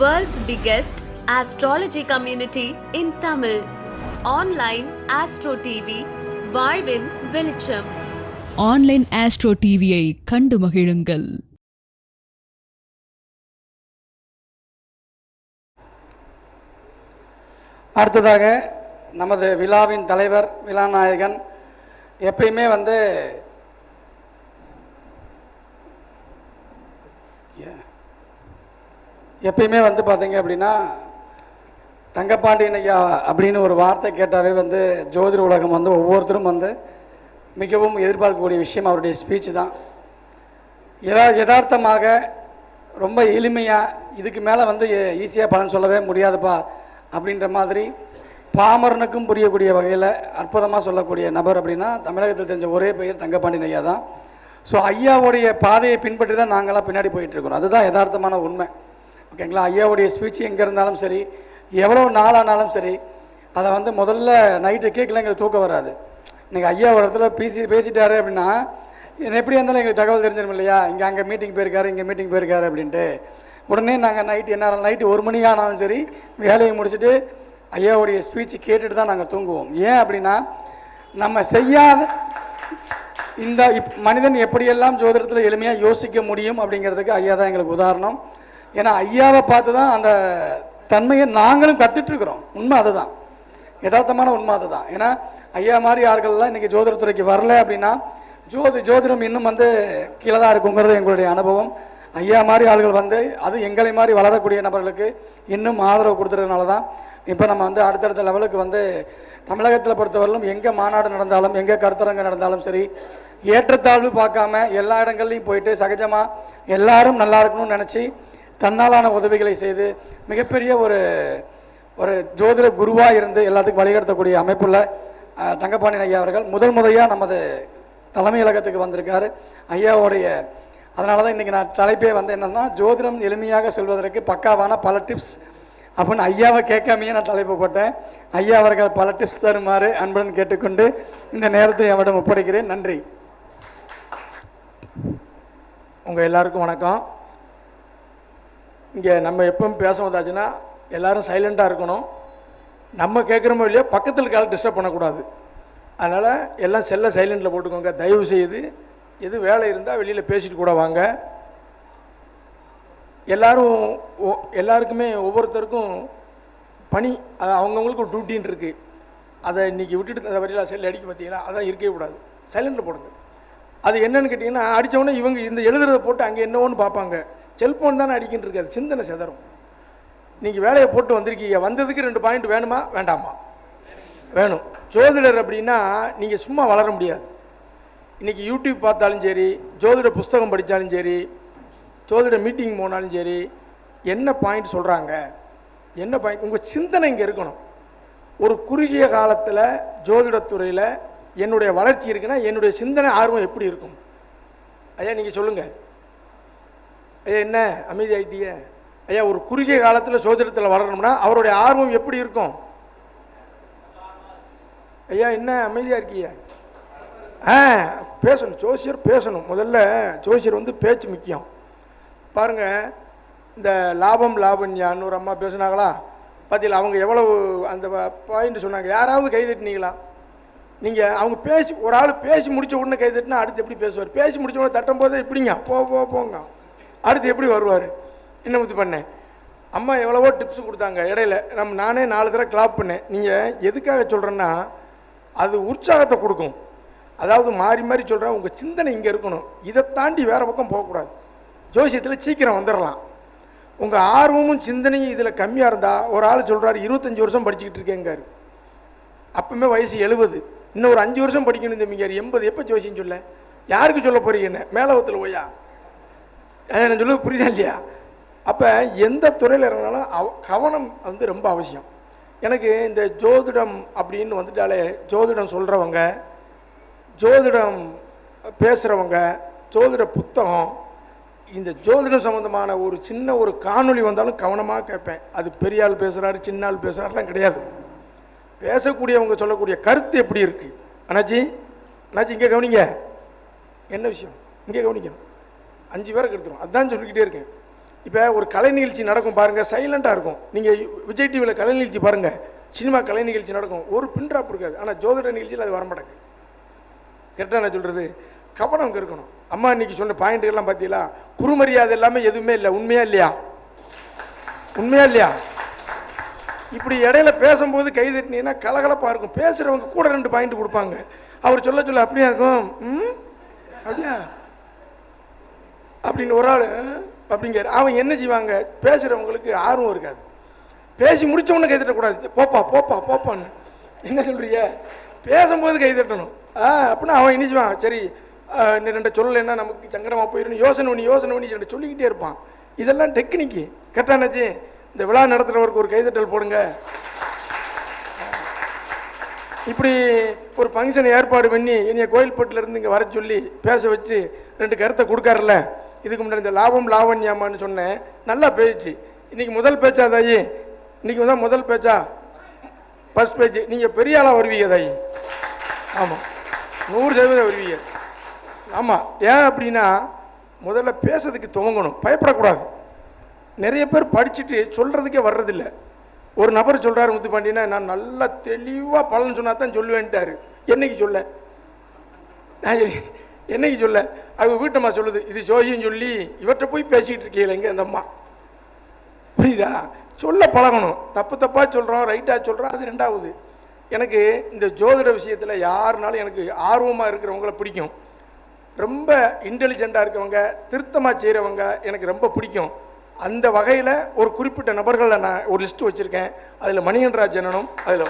World's biggest astrology community in Tamil. Online Astro TV, வாழ்வின் வெளிச்சம். Online astro டிவியை கண்டு மகிழுங்கள். அடுத்ததாக நமது விழாவின் தலைவர் விழாநாயகன் எப்பயுமே பார்த்தீங்க அப்படின்னா தங்கப்பாண்டியன் ஐயா அப்படின்னு ஒரு வார்த்தை கேட்டாவே ஜோதிட உலகம் ஒவ்வொருத்தரும் மிகவும் எதிர்பார்க்கக்கூடிய விஷயம் அவருடைய ஸ்பீச் தான். யதார்த்தமாக ரொம்ப எளிமையாக இதுக்கு மேலே ஈஸியாக பலன் சொல்லவே முடியாதுப்பா அப்படின்ற மாதிரி பாமரனுக்கும் புரியக்கூடிய வகையில் அற்புதமாக சொல்லக்கூடிய நபர் அப்படின்னா தமிழகத்தில் தெரிஞ்ச ஒரே பெயர் தங்கப்பாண்டியன் ஐயா தான். ஸோ ஐயாவுடைய பாதையை பின்பற்றி தான் நாங்களாம் பின்னாடி போயிட்டுருக்கோம். அதுதான் யதார்த்தமான உண்மை. ஓகேங்களா? ஐயாவுடைய ஸ்பீச் எங்கே இருந்தாலும் சரி, எவ்வளோ நாளானாலும் சரி, அதை முதல்ல நைட்டு கேட்கல எங்களுக்கு தூக்கம் வராது. இன்றைக்கி ஐயா ஒரு இடத்துல பேசிட்டாரு அப்படின்னா எப்படி இருந்தாலும் எங்களுக்கு தகவல் தெரிஞ்சிடும் இல்லையா? அங்கே மீட்டிங் போயிருக்காரு, இங்கே மீட்டிங் போயிருக்காரு அப்படின்ட்டு. உடனே நாங்கள் நைட்டு 1 மணி ஆனாலும் சரி வேலையை முடிச்சுட்டு ஐயாவுடைய ஸ்பீச்சு கேட்டுட்டு தான் நாங்கள் தூங்குவோம். ஏன் அப்படின்னா நம்ம செய்யாத இந்த மனிதன் எப்படியெல்லாம் ஜோதிடத்தில் எளிமையாக யோசிக்க முடியும் அப்படிங்கிறதுக்கு ஐயா தான் எங்களுக்கு உதாரணம். ஏன்னா ஐயாவை பார்த்து தான் அந்த தன்மையை நாங்களும் கற்றுட்ருக்குறோம். உண்மை அதுதான், யதார்த்தமான உண்மை அதுதான். ஏன்னா ஐயா மாதிரி ஆட்கள்லாம் இன்றைக்கி ஜோதிடத்துறைக்கு வரல அப்படின்னா ஜோதிடம் இன்னும் கீழே தான் இருக்குங்கிறது எங்களுடைய அனுபவம். ஐயா மாதிரி ஆள்கள் அது எங்களை மாதிரி வளரக்கூடிய நபர்களுக்கு இன்னும் ஆதரவு கொடுத்துறதுனால தான் இப்போ நம்ம அடுத்தடுத்த லெவலுக்கு தமிழகத்தில் பொறுத்தவரையிலும் எங்கே மாநாடு நடந்தாலும் எங்கே கருத்தரங்கு நடந்தாலும் சரி ஏற்றத்தாழ்வு பார்க்காம எல்லா இடங்கள்லையும் போயிட்டு சகஜமாக எல்லாரும் நல்லா இருக்கணும்னு நினச்சி தன்னாலான உதவிகளை செய்து மிகப்பெரிய ஒரு ஜோதிட குருவாக இருந்து எல்லாத்துக்கும் வழிநடத்தக்கூடிய அமைப்புள்ள தங்கப்பாண்டியன் ஐயா அவர்கள் முறையாக நமது தலைமையகத்துக்கு வந்திருக்காரு. ஐயாவுடைய அதனால தான் இன்றைக்கி நான் தலைப்பே என்னென்னா ஜோதிடம் எளிமையாக செல்வதற்கு பக்காவான பல டிப்ஸ் அப்படின்னு ஐயாவை கேட்காமையே நான் தலைப்பு போட்டேன். ஐயா அவர்கள் பல டிப்ஸ் தருமாறு அன்புடன் கேட்டுக்கொண்டு இந்த நேரத்தை அவரிடம் ஒப்படைக்கிறேன். நன்றி. உங்கள் எல்லாருக்கும் வணக்கம். இங்கே நம்ம எப்பவும் பேச வந்தாச்சுன்னா எல்லோரும் சைலண்ட்டாக இருக்கணும். நம்ம கேட்குறோமோ இல்லையோ பக்கத்தில் கால டிஸ்டர்ப் பண்ணக்கூடாது. அதனால் எல்லாம் செல்ல சைலண்டில் போட்டுக்கோங்க. தயவு செய்து எது வேலை இருந்தால் வெளியில் பேசிட்டு கூட வாங்க. எல்லாருக்குமே ஒவ்வொருத்தருக்கும் பணி, அது அவங்கவுங்களுக்கு ஒரு டியூட்டின்னு இருக்குது. அதை இன்றைக்கி விட்டுட்டு அந்த வரையில் செல் அடிக்க பார்த்தீங்களா, அதான் இருக்கவே கூடாது. சைலண்டில் போடுங்க. அது என்னென்னு கேட்டிங்கன்னா அடித்தவொடனே இவங்க இந்த எழுதுறதை போட்டு அங்கே என்னவோன்னு பார்ப்பாங்க. செல்ஃபோன் தானே அடிக்கின்னு இருக்காது, சிந்தனை செதறும். நீங்கள் வேலையை போட்டு வந்திருக்கீங்க, வந்ததுக்கு 2 பாயிண்ட் வேணுமா வேண்டாமா? வேணும். ஜோதிடர் அப்படின்னா நீங்கள் சும்மா வளர முடியாது. இன்றைக்கி யூடியூப் பார்த்தாலும் சரி, ஜோதிட புஸ்தகம் படித்தாலும் சரி, ஜோதிட மீட்டிங் போனாலும் சரி, என்ன பாயிண்ட் சொல்கிறாங்க, என்ன பாயிண்ட், உங்கள் சிந்தனை இங்கே இருக்கணும். ஒரு குறுகிய காலத்தில் ஜோதிடத்துறையில் என்னுடைய வளர்ச்சி இருக்குன்னா என்னுடைய சிந்தனை ஆர்வம் எப்படி இருக்கும்? ஐயா நீங்கள் சொல்லுங்கள். ஐயா என்ன அமைதி ஆகிட்டிய? ஐயா ஒரு குறுகிய காலத்தில் ஜோதிடத்தில் வளரணும்னா அவருடைய ஆர்வம் எப்படி இருக்கும்? ஐயா என்ன அமைதியாக இருக்கீங்க? பேசணும். ஜோசியர் பேசணும். முதல்ல ஜோசியர் பேச்சு முக்கியம். பாருங்கள், இந்த லாபன்யான்னு ஒரு அம்மா பேசுனாங்களா பார்த்தீங்களா? அவங்க எவ்வளவு அந்த பாயிண்ட் சொன்னாங்க. யாராவது கை தட்டினீங்களா? நீங்கள் அவங்க ஒரு ஆள் பேசி முடித்த உடனே கை தட்டினா அடுத்து எப்படி பேசுவார்? பேசி முடித்த உடனே தட்டும் போதே இப்படிங்க போங்க, அடுத்து எப்படி வருவார்? என்ன முத்து பண்ணேன். அம்மா எவ்வளவோ டிப்ஸ் கொடுத்தாங்க. இடையில நானே 4 தடவை கிளாப் பண்ணேன். நீங்கள் எதுக்காக சொல்கிறேன்னா அது உற்சாகத்தை கொடுக்கும். அதாவது மாறி மாறி சொல்கிறேன், உங்கள் சிந்தனை இங்கே இருக்கணும். இதை தாண்டி வேறு பக்கம் போகக்கூடாது. ஜோசியத்தில் சீக்கிரம் வந்துடலாம். உங்கள் ஆர்வமும் சிந்தனையும் இதில் கம்மியாக இருந்தால் ஒரு ஆள் சொல்கிறாரு 25 வருஷம் படிச்சுக்கிட்டு இருக்கேங்காரு. அப்பவுமே வயசு 70, இன்னும் ஒரு 5 வருஷம் படிக்கணும் தம்பிங்காரு. 80 எப்போ ஜோசியம் சொல்ல? யாருக்கு சொல்ல போகிறீங்க? என்ன மேலவத்தில் போயா? நான் சொல்ல புரியுதா இல்லையா? அப்போ எந்த துறையில் இறங்கினாலும் கவனம் ரொம்ப அவசியம். எனக்கு இந்த ஜோதிடம் அப்படின்னு வந்துட்டாலே ஜோதிடம் சொல்கிறவங்க, ஜோதிடம் பேசுகிறவங்க, ஜோதிட புத்தகம், இந்த ஜோதிடம் சம்மந்தமான ஒரு சின்ன ஒரு காணொளி வந்தாலும் கவனமாக கேட்பேன். அது பெரிய ஆள் பேசுகிறாரு, சின்ன ஆள் பேசுகிறாருலாம் கிடையாது. பேசக்கூடியவங்க சொல்லக்கூடிய கருத்து எப்படி இருக்குது? அண்ணாச்சி இங்கே கவனிங்க. என்ன விஷயம்? இங்கே கவனிக்கணும். 5 பேரை கெடுத்துரும். அதுதான் சொல்லிக்கிட்டே இருக்கேன். இப்போ ஒரு கலை நிகழ்ச்சி நடக்கும் பாருங்கள், சைலண்ட்டாக இருக்கும். நீங்கள் விஜய் டிவியில் கலை நிகழ்ச்சி பாருங்கள், சினிமா கலை நிகழ்ச்சி நடக்கும், ஒரு பின்ட்ராப் இருக்காது. ஆனால் ஜோதிட நிகழ்ச்சியில் அது வரமாட்டேங்குது. கரெக்டாக நான் சொல்கிறது, கவனம் இருக்கணும். அம்மா இன்னைக்கு சொன்ன பாயிண்ட்டுகள்லாம் பார்த்தீங்களா, குறுமரியாதை எல்லாமே எதுவுமே இல்லை. உண்மையா இல்லையா? உண்மையா இல்லையா? இப்படி இடையில பேசும்போது கை தட்டினீங்கன்னா கலகலப்பாக இருக்கும். பேசுகிறவங்க கூட 2 பாயிண்ட் கொடுப்பாங்க. அவர் சொல்ல சொல்ல அப்படியா இருக்கும், அப்படியா அப்படின்னு ஒரு ஆள் அப்படிங்கிற அவன் என்ன செய்வாங்க, பேசுகிறவங்களுக்கு ஆர்வம் இருக்காது. பேசி முடித்தவொன்னே கை தட்டக்கூடாது. போப்பா போப்பா போப்பான்னு என்ன சொல்கிறீங்க, பேசும்போது கை தட்டணும். அப்படின்னா அவன் என்ன செய்வான், சரி இன்னும் 2 சொல்லலைன்னா நமக்கு சங்கடமாக போயிடும், யோசனை பண்ணி 2 சொல்லிக்கிட்டே இருப்பான். இதெல்லாம் டெக்னிக்கு. கரெக்டானாச்சு. இந்த விழா நடத்துகிறவருக்கு ஒரு கைதட்டல் போடுங்க. இப்படி ஒரு ஃபங்க்ஷன் ஏற்பாடு பண்ணி என்னைய கோயில்பட்டிலேருந்து இங்கே வர சொல்லி பேச வச்சு 2 கருத்தை கொடுக்காருல்ல. இதுக்கு முன்னாடி இந்த லாபம் லாவண்யாமான்னு சொன்னேன், நல்லா பேச்சு. இன்றைக்கி முதல் பேச்சா தாயி? இன்றைக்கி தான் முதல் பேச்சா? ஃபஸ்ட் பேச்சு. நீங்கள் பெரிய ஆளாக வருவீங்க தாயி. ஆமாம், 100% வருவீங்க. ஆமாம். ஏன் அப்படின்னா முதல்ல பேசுறதுக்கு துவங்கணும், பயப்படக்கூடாது. நிறைய பேர் படிச்சுட்டு சொல்கிறதுக்கே வர்றதில்லை. ஒரு நபர் சொல்கிறாரு, முத்துப்பாண்டியனா நான் நல்லா தெளிவாக பலன் சொன்னா தான் சொல்லுவேன்ட்டாரு. என்னைக்கு சொல்ல, என்னைக்கு சொல்ல? அவங்க வீட்டம்மா சொல்லுது, இது ஜோசியம் சொல்லி இவற்றை போய் பேசிக்கிட்டு இருக்கீங்களே எங்கே அந்த அம்மா. புரியுதா? சொல்ல பழகணும். தப்பாக சொல்கிறோம், ரைட்டாக சொல்கிறோம், அது 2வது. எனக்கு இந்த ஜோதிட விஷயத்தில் யாருனாலும் எனக்கு ஆர்வமாக இருக்கிறவங்கள பிடிக்கும். ரொம்ப இன்டெலிஜெண்ட்டாக இருக்கவங்க, திருத்தமாக செய்கிறவங்க எனக்கு ரொம்ப பிடிக்கும். அந்த வகையில் ஒரு குறிப்பிட்ட நபர்களை நான் ஒரு லிஸ்ட்டு வச்சுருக்கேன். அதில் மணிகண்டராஜ் அண்ணனும் அதில்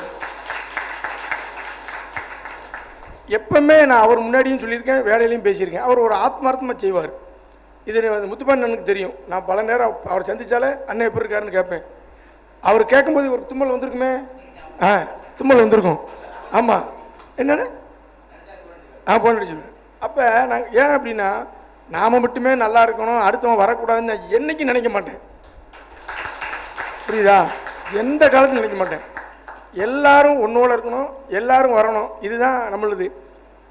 எப்பவுமே நான் அவர் முன்னாடியும் சொல்லியிருக்கேன், வேலையிலையும் பேசியிருக்கேன். அவர் ஒரு ஆத்மார்த்தமாக செய்வார். இது முத்துப்பாண்டியனுக்கு தெரியும். நான் பல நேரம் அவரை சந்தித்தாலே அண்ணன் எப்படி இருக்காருன்னு கேட்பேன். அவர் கேட்கும்போது ஒரு தும்மல் வந்திருக்குமே, தும்மல் வந்திருக்கும். ஆமாம், என்னென்ன போன் அடிச்சுடுவேன். அப்போ நான் ஏன் அப்படின்னா, நாம் மட்டுமே நல்லா இருக்கணும், அடுத்தவன் வரக்கூடாதுன்னு நான் என்றைக்கும் நினைக்க மாட்டேன். புரியுதா? எந்த காலத்தில் நினைக்க மாட்டேன். எல்லாரும் ஒன்றோட இருக்கணும், எல்லாரும் வரணும், இதுதான் நம்மளுது.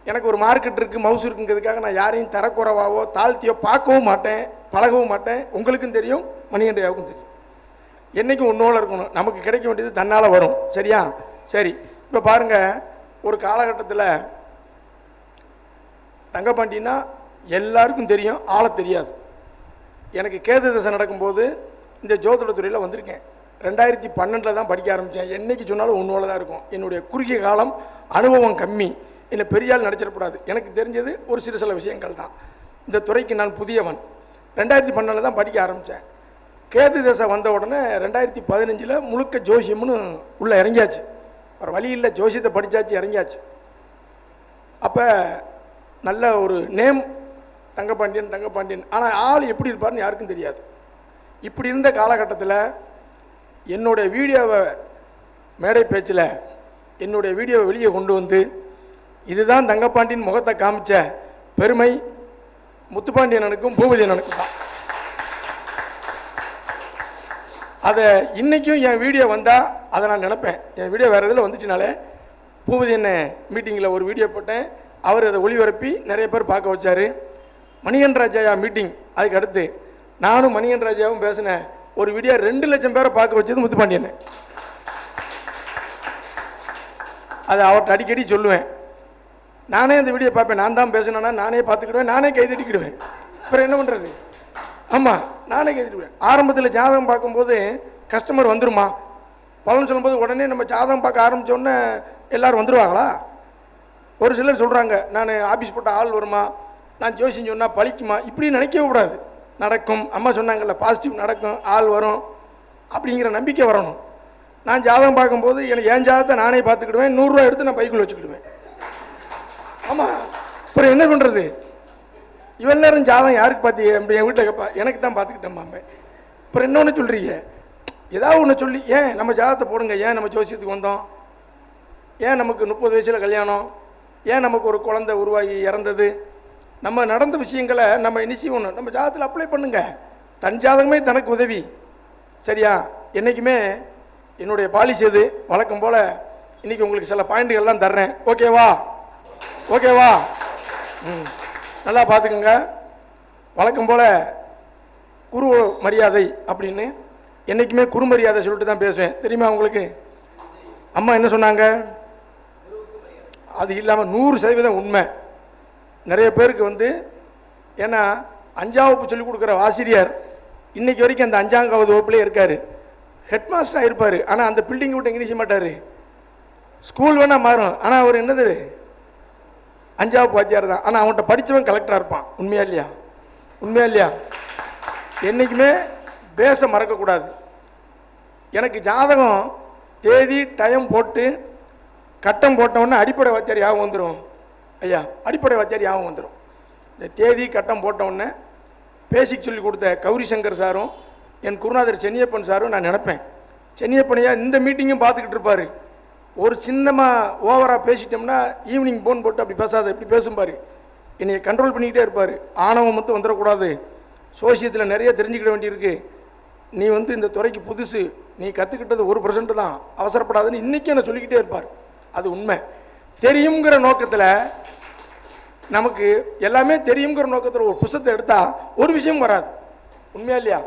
எனக்கு ஒரு மார்க்கெட் இருக்குது, மவுசு இருக்குங்கிறதுக்காக நான் யாரையும் தரக்குறைவாவோ தாழ்த்தியோ பார்க்கவும் மாட்டேன், பழகவும் மாட்டேன். உங்களுக்கும் தெரியும், மணிகண்டையாவுக்கும் தெரியும். என்றைக்கும் ஒன்றோட இருக்கணும். நமக்கு கிடைக்க வேண்டியது தன்னால் வரும். சரியா? சரி. இப்போ பாருங்கள், ஒரு காலகட்டத்தில் தங்கப்பாண்டினா எல்லாருக்கும் தெரியும், ஆள தெரியாது. எனக்கு கேது தசை நடக்கும்போது இந்த ஜோதிடத்துறையில் வந்திருக்கேன். 2012 தான் படிக்க ஆரம்பித்தேன். என்றைக்கு சொன்னாலும் ஒன்றோட தான் இருக்கும். என்னுடைய குறுகிய காலம், அனுபவம் கம்மி. என்னை பெரியால் நடிச்சிடக்கூடாது. எனக்கு தெரிஞ்சது ஒரு சில விஷயங்கள் தான். இந்த துறைக்கு நான் புதியவன். 2012 தான் படிக்க ஆரம்பித்தேன். கேது தசை வந்த உடனே 2015 முழுக்க ஜோசியம்னு உள்ளே இறங்கியாச்சு. ஒரு வழி இல்லை, ஜோசியத்தை படித்தாச்சு, இறங்கியாச்சு. அப்போ நல்ல ஒரு நேம், தங்கப்பாண்டியன். ஆனால் ஆள் எப்படி இருப்பார்னு யாருக்கும் தெரியாது. இப்படி இருந்த காலகட்டத்தில் என்னுடைய வீடியோவை, மேடை பேச்சில் என்னுடைய வீடியோவை வெளியே கொண்டு வந்து இதுதான் தங்கப்பாண்டியன் முகத்தை காமிச்ச பெருமை முத்துப்பாண்டியனுக்கும் பூபதியனுக்கும் தான். அதை இன்றைக்கும் என் வீடியோ வந்தால் அதை நான் நினப்பேன். என் வீடியோ வேறு இதில் வந்துச்சுனாலே, பூபதியன் மீட்டிங்கில் ஒரு வீடியோ போட்டேன், அவர் அதை ஒளிபரப்பி நிறைய பேர் பார்க்க வச்சார். மணிகண்டராஜா மீட்டிங், அதுக்கு அடுத்து நானும் மணிகண்டராஜாவும் பேசினேன். ஒரு வீடியோ 2 லட்சம் பேரை பார்க்க வச்சது முத்துப்பாண்டியன். அதை அவர்கிட்ட அடிக்கடி சொல்லுவேன். நானே அந்த வீடியோ பார்ப்பேன். நான் தான் பேசினேன்னா நானே பார்த்துக்கிடுவேன், நானே கைதட்டிக்கிடுவேன். அப்புறம் என்ன பண்ணுறது? ஆமாம், நானே கைதட்டிடுவேன். ஆரம்பத்தில் ஜாதகம் பார்க்கும்போது கஸ்டமர் வந்துருமா, பலன் சொல்லும்போது உடனே நம்ம ஜாதகம் பார்க்க ஆரம்பித்தோடனே எல்லோரும் வந்துடுவாங்களா? ஒரு சிலர் சொல்கிறாங்க, நான் ஆஃபீஸ் போட்ட ஆள் வருமா, நான் ஜோசியம் சொன்னால் பழிக்குமா, இப்படி நினைக்கவே கூடாது. நடக்கும். அம்மா சொன்னாங்கல்ல, பாசிட்டிவ் நடக்கும், ஆள் வரும், அப்படிங்கிற நம்பிக்கை வரணும். நான் ஜாதகம் பார்க்கும்போது எனக்கு என் ஜாதகத்தை நானே பார்த்துக்கிடுவேன். 100 ரூபா எடுத்து நான் பைக்குள்ள வச்சுக்கிடுவேன். ஆமாம், அப்புறம் என்ன பண்ணுறது? இவன் நேரம் ஜாதகம் யாருக்கு பார்த்தி? அப்படி என் வீட்டில் கேட்பா, எனக்கு தான் பார்த்துக்கிட்டேன் மாமே. அப்புறம் என்ன ஒன்று சொல்கிறீங்க? ஏதாவது ஒன்று சொல்லி, ஏன் நம்ம ஜாதகத்தை போடுங்க, ஏன் நம்ம ஜோசியத்துக்கு வந்தோம், ஏன் நமக்கு 30 வயசில் கல்யாணம், ஏன் நமக்கு ஒரு குழந்தை உருவாகி இறந்தது, நம்ம நடந்த விஷயங்களை நம்ம என்ன செய்யணும், நம்ம ஜாதகத்தில் அப்ளை பண்ணுங்க. தன் ஜாதகமே தனக்கு உதவி. சரியா? என்றைக்குமே என்னுடைய பாலிசி அது. வழக்கம் போல் இன்றைக்கி உங்களுக்கு சில பாயிண்ட்டுகள்லாம் தர்றேன். ஓகேவா? நல்லா பார்த்துக்கோங்க. வழக்கம் போல் குரு மரியாதை அப்படின்னு என்றைக்குமே குரு மரியாதை சொல்லிட்டு தான் பேசுவேன். தெரியுமா உங்களுக்கு? அம்மா என்ன சொன்னாங்க? அது இல்லாமல் 100% உண்மை. நிறைய பேருக்கு ஏன்னா 5ஆம் வகுப்பு சொல்லிக் கொடுக்குற ஆசிரியர் இன்றைக்கி வரைக்கும் அந்த 5ஆவது வகுப்புலேயே இருக்கார். ஹெட் மாஸ்டராக இருப்பார். ஆனால் அந்த பில்டிங் விட்டு எங்கே செய்ய மாட்டார். ஸ்கூல் வேணால் மாறும், ஆனால் அவர் என்னது 5ஆவது வாத்தியார் தான். ஆனால் அவன்கிட்ட படித்தவன் கலெக்டராக இருப்பான். உண்மையா இல்லையா? உண்மையா இல்லையா? என்றைக்குமே பேச மறக்கக்கூடாது. எனக்கு ஜாதகம் தேதி டைம் போட்டு கட்டம் போட்டவுடனே அடிப்படை வாத்தியார் யாவும் வந்துடும். ஐயா, அடிப்படை வாத்தியார் யாவும் வந்துடும். இந்த தேதி கட்டம் போட்டவுடனே பேசிக் சொல்லி கொடுத்த கௌரி சங்கர் சாரும் என் குருநாதர் சென்னியப்பன் சாரும் நான் நினப்பேன், சென்னியப்பனையா இந்த மீட்டிங்கும் பார்த்துக்கிட்டு இருப்பார். ஒரு சின்னமாக ஓவராக பேசிட்டோம்னா ஈவினிங் ஃபோன் போட்டு அப்படி பேசாத இப்படி பேசும்பார். என்னை கண்ட்ரோல் பண்ணிக்கிட்டே இருப்பார். ஆணவம் மட்டும் வந்துடக்கூடாது, சோசியத்தில் நிறைய தெரிஞ்சுக்கிட வேண்டியிருக்கு, நீ இந்த துறைக்கு புதுசு, நீ கற்றுக்கிட்டது 1% தான், அவசரப்படாதுன்னு இன்றைக்கி என்ன சொல்லிக்கிட்டே இருப்பார். அது உண்மை. தெரியுங்கிற நோக்கத்தில் நமக்கு எல்லாமே தெரியுங்கிற நோக்கத்தில் ஒரு புத்தகத்தை எடுத்தால் ஒரு விஷயம் வராது. உண்மையா இல்லையா?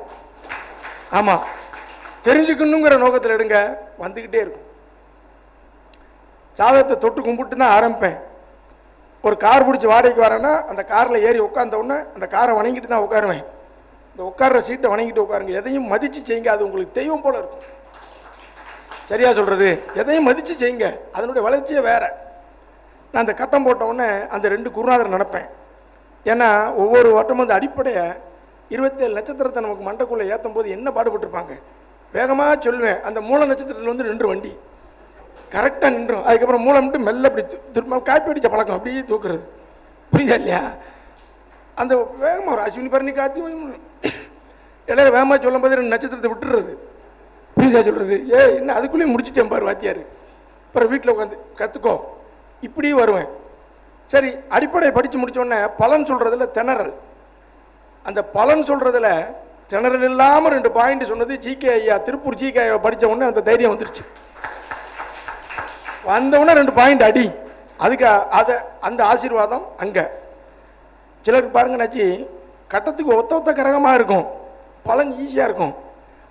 ஆமாம், தெரிஞ்சுக்கணுங்கிற நோக்கத்தில் எடுங்க, வந்துக்கிட்டே இருக்கும். ஜாதகத்தை தொட்டு கும்பிட்டு தான் ஆரம்பிப்பேன். ஒரு கார் பிடிச்சி வாடகைக்கு வரேன்னா அந்த காரில் ஏறி உட்காந்தவுடனே அந்த காரை வணங்கிட்டு தான் உட்காருவேன். இந்த உட்கார்ற சீட்டை வணங்கிட்டு உட்காருங்க. எதையும் மதித்து செய்யுங்க, அது உங்களுக்கு தெய்வம் போல இருக்கும். சரியா சொல்கிறது? எதையும் மதித்து செய்யுங்க, அதனுடைய வளர்ச்சியே வேறு. நான் அந்த கட்டம் போட்டவுடனே அந்த 2 குருநாதர் நினப்பேன். ஏன்னா ஒவ்வொரு வட்டமும் அந்த அடிப்படையை 27 நட்சத்திரத்தை நமக்கு மண்டைக்குள்ளே ஏற்றும் போது என்ன பாடுபட்டுருப்பாங்க. வேகமாக சொல்லுவேன், அந்த மூல நட்சத்திரத்தில் நின்று வண்டி கரெக்டாக நின்றும். அதுக்கப்புறம் மூளை மட்டும் மெல்ல அப்படி திரும்ப காப்பி அடித்த பழக்கம் அப்படியே தூக்குறது. புரியுதா இல்லையா? அந்த வேகமாக ஒரு அஸ்வினி பரணி காத்தி எல்லாரும் வேகமாக சொல்லும் போது 2 நட்சத்திரத்தை விட்டுறது. புரியுதா சொல்கிறது? இன்னும் அதுக்குள்ளேயும் முடிச்சுட்டேன் பாரு வாத்தியார். அப்புறம் வீட்டில் உட்காந்து கற்றுக்கோ, இப்படி வருவேன். சரி, அடிப்படையை படித்து முடித்தோடனே பலன் சொல்கிறதுல திணறல். அந்த பலன் சொல்கிறதுல திணறல் இல்லாமல் 2 பாயிண்ட் சொன்னது ஜிகே ஐயா, திருப்பூர் ஜிகே ஐயா படித்த உடனே அந்த தைரியம் வந்துருச்சு. வந்தவுடனே 2 பாயிண்ட் அடி. அதுக்கு அந்த ஆசீர்வாதம் அங்கே. சிலருக்கு பாருங்க நாச்சி, கட்டத்துக்கு ஒத்த கிரகமாக இருக்கும், பலன் ஈஸியாக இருக்கும்.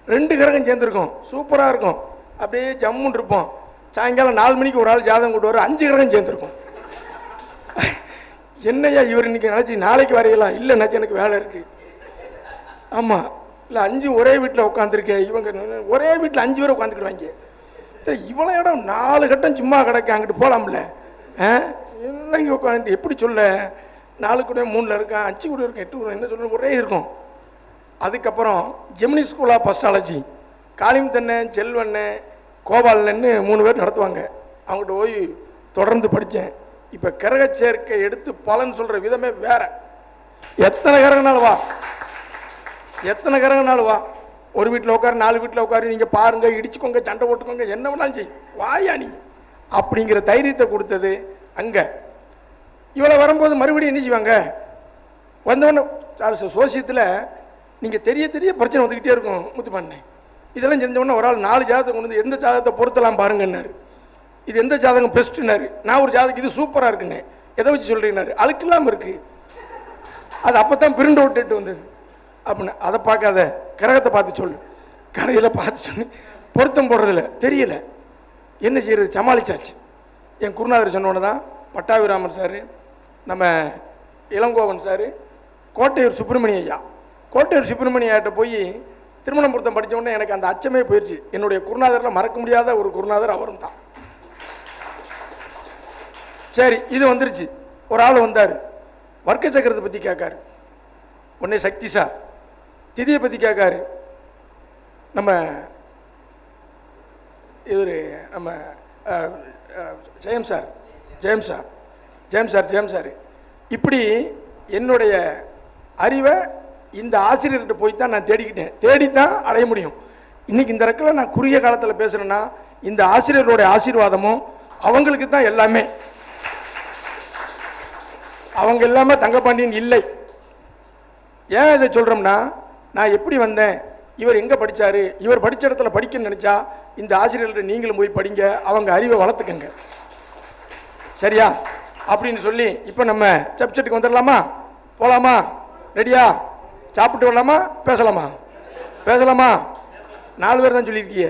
2 கிரகம் சேர்ந்துருக்கும், சூப்பராக இருக்கும், அப்படியே ஜம்முன்னு இருப்போம். சாயங்காலம் 4 மணிக்கு ஒரு ஆள் ஜாதகம் கொண்டு வர 5 கிரகம் சேர்ந்துருக்கும். என்னையா இவர் இன்னைக்கு நினச்சி நாளைக்கு வரையலாம்? இல்லை நினச்சி எனக்கு வேலை இருக்குது. ஆமாம், இல்லை 5 ஒரே வீட்டில் உட்காந்துருக்கேன். இவங்க ஒரே வீட்டில் 5 பேர் உட்காந்துக்கிடுவாங்க. இவ்வளோ இடம் 4 கட்டம் சும்மா கிடக்க, அங்கிட்டு போகலாம்ல. இல்லை இங்கே உட்காந்து எப்படி சொல்ல, 4 கூட 3ல் இருக்கான், 5 கூட இருக்கும், 8 கூட, என்ன சொல்ல ஒரே இருக்கும். அதுக்கப்புறம் Gemini school of astrology காளிமுத்தண்ணன், Selvannan, கோபாலன்னு 3 பேர் நடத்துவாங்க. அவங்ககிட்ட போய் தொடர்ந்து படித்தேன். இப்போ கிரக சேர்க்கை எடுத்து பலன் சொல்கிற விதமே வேற. எத்தனை கிரகனாலும் வா, எத்தனை கிரகனாலும் வா, ஒரு வீட்டில் உட்காரு, 4 வீட்டில் உட்காரு, நீங்கள் பாருங்கள், இடிச்சுக்கோங்க, சண்டை போட்டுக்கோங்க, என்ன வேணாலும் செய், வாயா நீ அப்படிங்கிற தைரியத்தை கொடுத்தது அங்கே. இவ்வளோ வரும்போது மறுபடியும் என்ன செய்வாங்க? வந்தவொடனே சோசியத்தில் நீங்கள் தெரிய பிரச்சனை வந்துக்கிட்டே இருக்கும். முத்துப்பாண்ணே இதெல்லாம் செஞ்சவொடனே ஒரு ஆள் 4 ஜாதகத்தை கொண்டு வந்து எந்த ஜாதகத்தை பொறுத்தலாம் பாருங்கன்னாரு. இது எந்த ஜாதகம் பெஸ்ட்டுனாரு. நான் ஒரு ஜாதகம் இது சூப்பராக இருக்குண்ணே, எதை வச்சு சொல்கிறீங்கன்னாரு. அதுக்கு இல்லாமல் இருக்குது, அது அப்போ தான் பிரிண்ட் அவுட்டு வந்தது அப்படின்னு. அதை பார்க்காத, கிரகத்தை பார்த்து சொல்லு. கடையில் பார்த்து சொல்லி பொருத்தம் போடுறதில்ல, தெரியல என்ன செய்கிறது, சமாளிச்சாச்சு. என் குருநாதர் சொன்னோன்னு தான் பட்டாபிராமன் சார், நம்ம இளங்கோவன் சார், கோட்டையூர் சுப்பிரமணிய ஐயா, கோட்டையூர் சுப்பிரமணிய ஐயாட்ட போய் திருமணம் பொருத்தம் படித்த உடனே எனக்கு அந்த அச்சமே போயிடுச்சு. என்னுடைய குருநாதரில் மறக்க முடியாத ஒரு குருநாதர் அவரும் தான். சரி, இது வந்துருச்சு. ஒரு ஆள் வந்தார், வர்க்க சக்கரத்தை பற்றி கேட்காரு. உடனே சக்தி சார் திதியை பற்றி கேட்காரு. நம்ம இவர் நம்ம ஜெயம் சார் இப்படி என்னுடைய அறிவை இந்த ஆசிரியர்கிட்ட போய் தான் நான் தேடித்தான் அடைய முடியும். இன்றைக்கி இந்த ரெக்கில் நான் குறுகிய காலத்தில் பேசுகிறேன்னா இந்த ஆசிரியர்களுடைய ஆசீர்வாதமும் அவங்களுக்கு தான் எல்லாமே. அவங்க இல்லாமல் தங்கப்பாண்டியன் இல்லை. ஏன் இதை சொல்கிறோம்னா, நான் எப்படி வந்தேன், இவர் எங்கே படித்தார், இவர் படித்த இடத்துல படிக்கணும்னு நினச்சா இந்த ஆசிரியர்கள்ட்ட நீங்களும் போய் படிங்க, அவங்க அறிவை வளர்த்துக்கங்க. சரியா? அப்படின்னு சொல்லி இப்போ நம்ம சப்ஜெக்ட்டுக்கு வந்துடலாமா? போகலாமா? ரெடியா? சாப்பிட்டு வரலாமா பேசலாமா? பேசலாமா? 4 பேர் தான் சொல்லியிருக்கீங்க.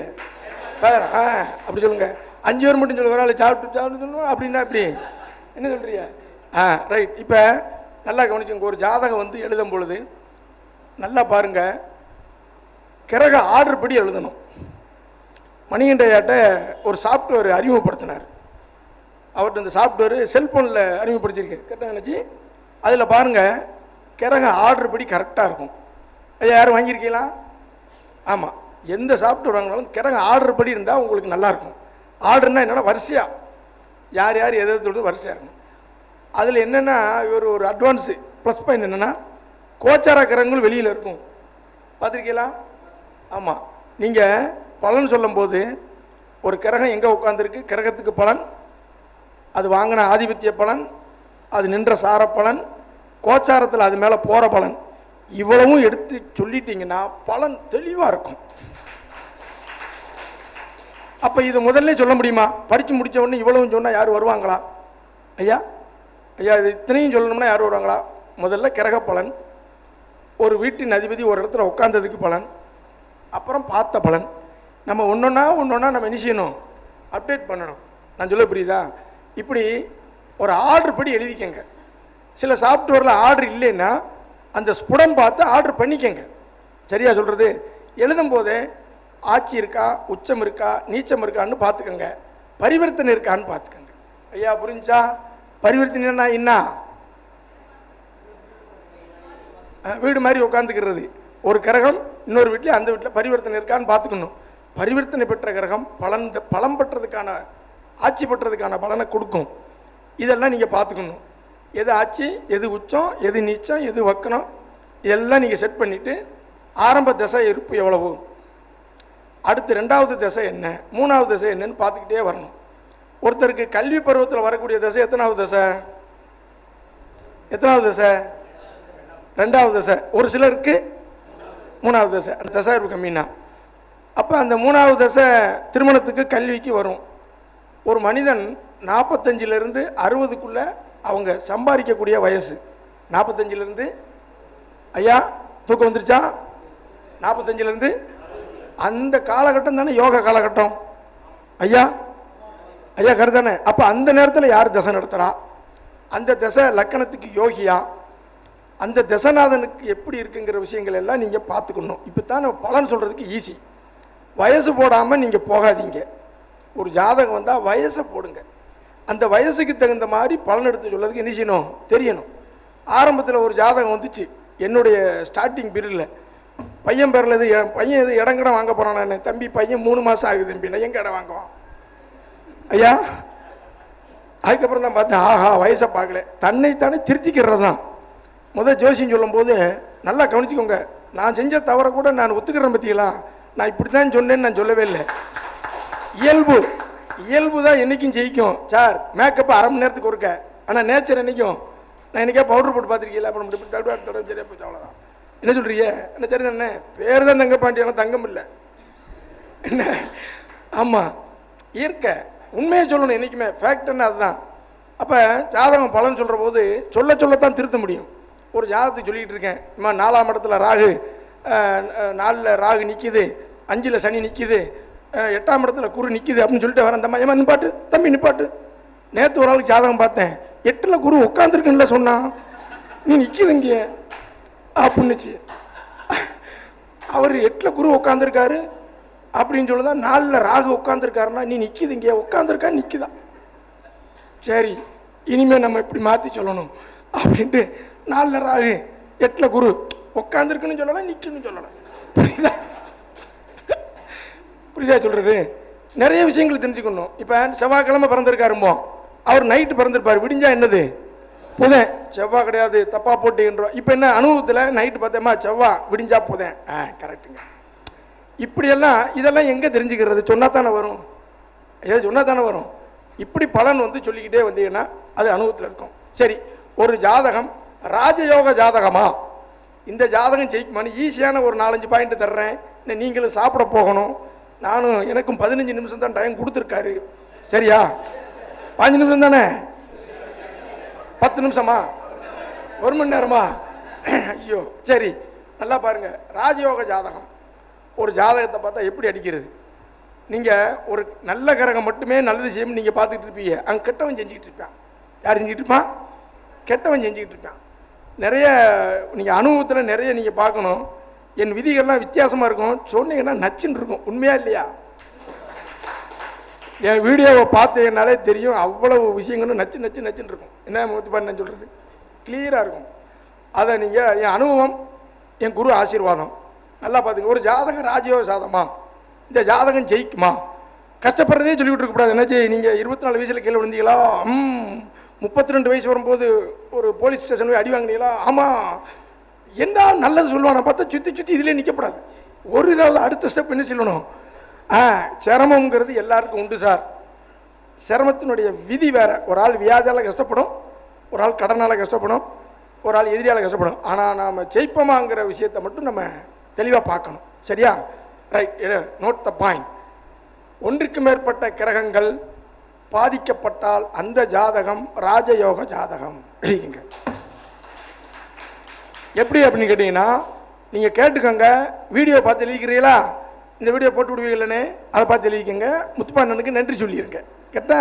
அப்படி சொல்லுங்கள். 5 பேர் மட்டும் சொல்லுங்க. ஒரு ஆள் சாப்பிட்டு சொல்லணும் அப்படின்னா எப்படி என்ன சொல்கிறீங்க? ரைட். இப்போ நல்லா கவனிச்சுங்க. ஒரு ஜாதகம் வந்து எழுதும் பொழுது நல்லா பாருங்கள், கிரக ஆர்டர் படி எழுதணும். மணிகண்டையாட்ட ஒரு சாஃப்ட்வேர் அறிமுகப்படுத்தினார். அவர்கிட்ட இந்த சாஃப்ட்வேர் செல்ஃபோனில் அறிமுகப்படுத்தியிருக்கேன். கரெக்டாக நினச்சி அதில் பாருங்கள், கிரக ஆர்டர் படி கரெக்டாக இருக்கும். ஐயா யாரும் வாங்கியிருக்கீங்களா? ஆமாம். எந்த சாஃப்ட்வேர் வாங்கினாலும் கிரக ஆர்டர் படி இருந்தால் உங்களுக்கு நல்லாயிருக்கும். ஆர்டர்னால் என்னென்னா வரிசையாக யார் யார் எது எது வரிசையாக இருக்கும். அதில் என்னென்னா இவர் ஒரு அட்வான்ஸு ப்ளஸ் பாயிண்ட் என்னென்னா கோச்சார கிரகங்கள் வெளியில் இருக்கும். பார்த்துருக்கீங்களா? ஆமாம். நீங்கள் பலன் சொல்லும்போது ஒரு கிரகம் எங்கே உட்காந்துருக்கு, கிரகத்துக்கு பலன், அது வாங்கின ஆதிபத்திய பலன், அது நின்ற சார பலன், கோச்சாரத்தில் அது மேலே போகிற பலன், இவ்வளவும் எடுத்து சொல்லிட்டீங்கன்னா பலன் தெளிவாக இருக்கும். அப்போ இது முதல்ல சொல்ல முடியுமா? படித்து முடித்த உடனே இவ்வளவும் சொன்னால் யார் வருவாங்களா? ஐயா ஐயா இது இத்தனையும் சொல்லணும்னா யார் வருவாங்களா? முதல்ல கிரக பலன், ஒரு வீட்டின் அதிபதி ஒரு இடத்துல உட்காந்ததுக்கு பலன், அப்புறம் பார்த்த பலன். நம்ம ஒன்றொன்னா நம்ம என்ன செய்யணும்? அப்டேட் பண்ணணும். நான் சொல்ல புரியுதா? இப்படி ஒரு ஆர்டர் படி எழுதிக்கங்க. சில சாஃப்ட்வேரில் ஆர்டர் இல்லைன்னா அந்த ஸ்புடம் பார்த்து ஆர்டர் பண்ணிக்கங்க. சரியா சொல்கிறது? எழுதும் போதே ஆட்சி இருக்கா, உச்சம் இருக்கா, நீச்சம் இருக்கான்னு பார்த்துக்கங்க, பரிவர்த்தனை இருக்கான்னு பார்த்துக்கங்க. ஐயா புரிஞ்சா? பரிவர்த்தனைனா என்ன? வீடு மாதிரி உட்காந்துக்கிறது. ஒரு கிரகம் இன்னொரு வீட்டில் அந்த வீட்டில் பரிவர்த்தனை இருக்கான்னு பார்த்துக்கணும். பரிவர்த்தனை பெற்ற கிரகம் பலம் பெற்றதுக்கான ஆட்சி பெற்றதுக்கான பலனை கொடுக்கும். இதெல்லாம் நீங்கள் பார்த்துக்கணும். எது ஆட்சி, எது உச்சம், எது நீச்சம், எது வக்கனம், இதெல்லாம் நீங்கள் செட் பண்ணிவிட்டு ஆரம்ப தசை இருப்பு எவ்வளவு, அடுத்து 2வது தசை என்ன, 3வது தசை என்னன்னு பார்த்துக்கிட்டே வரணும். ஒருத்தருக்கு கல்வி பருவத்தில் வரக்கூடிய தசை எத்தனாவது தசை? எத்தனாவது தசை? 2வது தசை. ஒரு சிலருக்கு 3வது தசை. அந்த தசை இருப்பு கம்மின்னா அப்போ அந்த 3வது தசை திருமணத்துக்கு கல்விக்கு வரும். ஒரு மனிதன் 45லேருந்து 60க்குள்ளே அவங்க சம்பாதிக்கக்கூடிய வயசு. 45லேருந்து ஐயா தூக்கம் வந்துருச்சா? 45லேருந்து அந்த காலகட்டம் தானே யோக காலகட்டம். ஐயா ஐயா கருதானே? அப்போ அந்த நேரத்தில் யார் தசை நடத்துகிறா? அந்த தசை லக்கணத்துக்கு யோகியா, அந்த தசநாதனுக்கு எப்படி இருக்குங்கிற விஷயங்கள் எல்லாம் நீங்கள் பார்த்துக்கணும். இப்போ தான் பலன் சொல்கிறதுக்கு ஈஸி. வயசு போடாமல் நீங்கள் போகாதீங்க. ஒரு ஜாதகம் வந்தால் வயசை போடுங்க. அந்த வயசுக்கு தகுந்த மாதிரி பலன் எடுத்து சொல்கிறதுக்கு என்ன செய்யணும்? தெரியணும். ஆரம்பத்தில் ஒரு ஜாதகம் வந்துச்சு என்னுடைய ஸ்டார்டிங் பீரியடில். பையன் பேரில் பையன் எது இடங்கடம் வாங்க போகிறான். நான் தம்பி பையன் 3 மாதம் ஆகுது தம்பி, நான் எங்கே இடம் வாங்குவான் ஐயா? அதுக்கப்புறம் தான் பார்த்தேன், ஆஹா வயசை பார்க்கல. தன்னைத்தானே திருத்திக்கிறது தான் முதல் ஜோசியம் சொல்லும்போது நல்லா கவனிச்சுக்கோங்க. நான் செஞ்ச தவறை கூட நான் ஒத்துக்கிறேன். பற்றிங்களா? நான் இப்படி தான் சொன்னேன்னு நான் சொல்லவே இல்லை. இயல்பு தான் என்றைக்கும் ஜெயிக்கும் சார். மேக்கப் அரை மணி நேரத்துக்கு ஒருக்க, ஆனால் நேச்சர் என்றைக்கும். நான் என்றைக்கா பவுடர் போட்டு பார்த்துருக்கீங்களா? அப்புறம் இப்படி தடுவாடு சரியாக போச்சு, அவ்வளோதான். என்ன சொல்கிறீங்க? என்ன சரி தானே? பேர் தான் தங்க பாண்டி, ஆனால் தங்கம் இல்லை என்ன? ஆமாம், இயற்கை உண்மையை சொல்லணும் என்றைக்குமே. ஃபேக்ட்னா அதுதான். அப்போ ஜாதகம் பலன் சொல்கிற போது சொல்லத்தான் திருத்த முடியும். ஒரு ஜாதகத்தை சொல்லிக்கிட்டு இருக்கேன், இம்மா 4ஆம் இடத்துல ராகு, 4ல் ராகு நிற்கிது, 5ல் சனி நிற்கிது, 8ஆம் இடத்துல குரு நிற்கிது அப்படின்னு சொல்லிட்டு வரேன். அந்த ஏமா நிப்பாட்டு தம்பி நிப்பாட்டு. நேற்று ஒரு ஆளுக்கு ஜாதகம் பார்த்தேன், 8ல் குரு உட்காந்துருக்குன்னு சொன்னான், நீ நிற்கிது இங்கே அப்படின்னுச்சு. அவர் 8ல் குரு உட்காந்துருக்காரு அப்படின்னு சொல்லுதான். 4ல் ராகு உட்காந்துருக்காருன்னா நீ நிற்கிது இங்கே உட்காந்துருக்கா நிற்கிதான். சரி இனிமேல் நம்ம இப்படி மாற்றி சொல்லணும் அப்படின்ட்டு 4ல் ராகு 8ல் குரு உட்காந்துருக்குன்னு சொல்லலாம், நிற்குன்னு சொல்லலாம். புரியுதா? புரியுதா சொல்கிறது? நிறைய விஷயங்கள் தெரிஞ்சுக்கணும். இப்போ செவ்வாய்க்கிழமை பிறந்திருக்காரும்போ, அவர் நைட்டு பிறந்திருப்பார், விடிஞ்சா என்னது புதன். செவ்வாய் கிடையாது, தப்பாக போட்டுன்றோம். இப்போ என்ன அனுபவத்தில் நைட்டு பார்த்தேம்மா செவ்வாய், விடிஞ்சா புதன். கரெக்டுங்க. இப்படியெல்லாம் இதெல்லாம் எங்கே தெரிஞ்சுக்கிறது? சொன்னா தானே வரும். ஏதோ சொன்னா தானே வரும். இப்படி பலன் சொல்லிக்கிட்டே வந்தீங்கன்னா அது அனுபவத்தில் இருக்கும். சரி, ஒரு ஜாதகம் ராஜயோக ஜாதகமா? இந்த ஜாதகம் ஜெயிக்குமான்னு ஈஸியான ஒரு 4-5 பாயிண்ட் தர்றேன். நீங்களும் சாப்பிட போகணும். நானும் எனக்கும் 15 நிமிஷம் தான் டைம் கொடுத்துருக்காரு. சரியா? 5 நிமிஷம் தானே? 10 நிமிஷமா? 1 மணி நேரமா? ஐயோ சரி, நல்லா பாருங்கள், ராஜயோக ஜாதகம் ஒரு ஜாதகத்தை பார்த்தா எப்படி அடிக்கிறது? நீங்கள் ஒரு நல்ல கிரகம் மட்டுமே நல்லது செய்யும் நீங்கள் பார்த்துக்கிட்டு இருப்பீங்க, அங்கே கெட்டவன் செஞ்சுக்கிட்டு இருப்பான். யார் செஞ்சுக்கிட்டு இருப்பான்? கெட்டவன் செஞ்சுக்கிட்டு இருப்பான். நிறைய நீங்கள் அனுபவத்தில் நிறைய நீங்கள் பார்க்கணும். என் விதிகள்லாம் வித்தியாசமாக இருக்கும், சொன்னீங்கன்னா நச்சுன்னு இருக்கும். உண்மையா இல்லையா? என் வீடியோவை பார்த்தீங்கன்னாலே தெரியும், அவ்வளவு விஷயங்களும் நச்சு நச்சு நச்சுன்னு இருக்கும். என்ன முத்துப்பாண்டி நான் சொல்கிறது கிளியராக இருக்கும். அதை நீங்கள் என் அனுபவம், என் குரு ஆசீர்வாதம் நல்லா பார்த்துங்க. ஒரு ஜாதகம் ராஜயோக சாதமா, இந்த ஜாதகம் ஜெயிக்குமா? கஷ்டப்படுறதே சொல்லிவிட்டு இருக்கக்கூடாது. என்னாச்சு, நீங்கள் 24 வயசில் கீழே விழுந்தீங்களா? 32 வயசு வரும்போது ஒரு போலீஸ் ஸ்டேஷன் போய் அடி வாங்கினீங்களா? ஆமாம். என்ன நல்லது சொல்லுவான் பார்த்தா சுற்றி சுற்றி இதிலே நிற்கக்கூடாது. ஒரு இதாவது அடுத்த ஸ்டெப் என்ன சொல்லணும்? சிரமங்கிறது எல்லாருக்கும் உண்டு சார். சிரமத்தினுடைய விதி வேறு. ஒரு ஆள் வியாதியால் கஷ்டப்படும், ஒரு ஆள் கடனால் கஷ்டப்படும், ஒரு ஆள் எதிரியால் கஷ்டப்படும். ஆனால் நாம் ஜெயிப்போமாங்கிற விஷயத்தை மட்டும் நம்ம தெளிவாக பார்க்கணும். சரியா? Right, note the point. ஒன்றுக்கு மேற்பட்ட கிரகங்கள் பாதிக்கப்பட்டால் அந்த ஜாதகம் ராஜயோக ஜாதகம். எழுதிங்க. எப்படி அப்படின்னு கேட்டிங்கன்னா, நீங்கள் கேட்டுக்கோங்க. வீடியோ பார்த்து எழுதிக்கிறீங்களா? இந்த வீடியோ போட்டு விடுவீங்களே, அதை பார்த்து எழுதிக்கங்க. முத்துப்பாண்டனுக்கு நன்றி சொல்லியிருங்க. கேட்டா?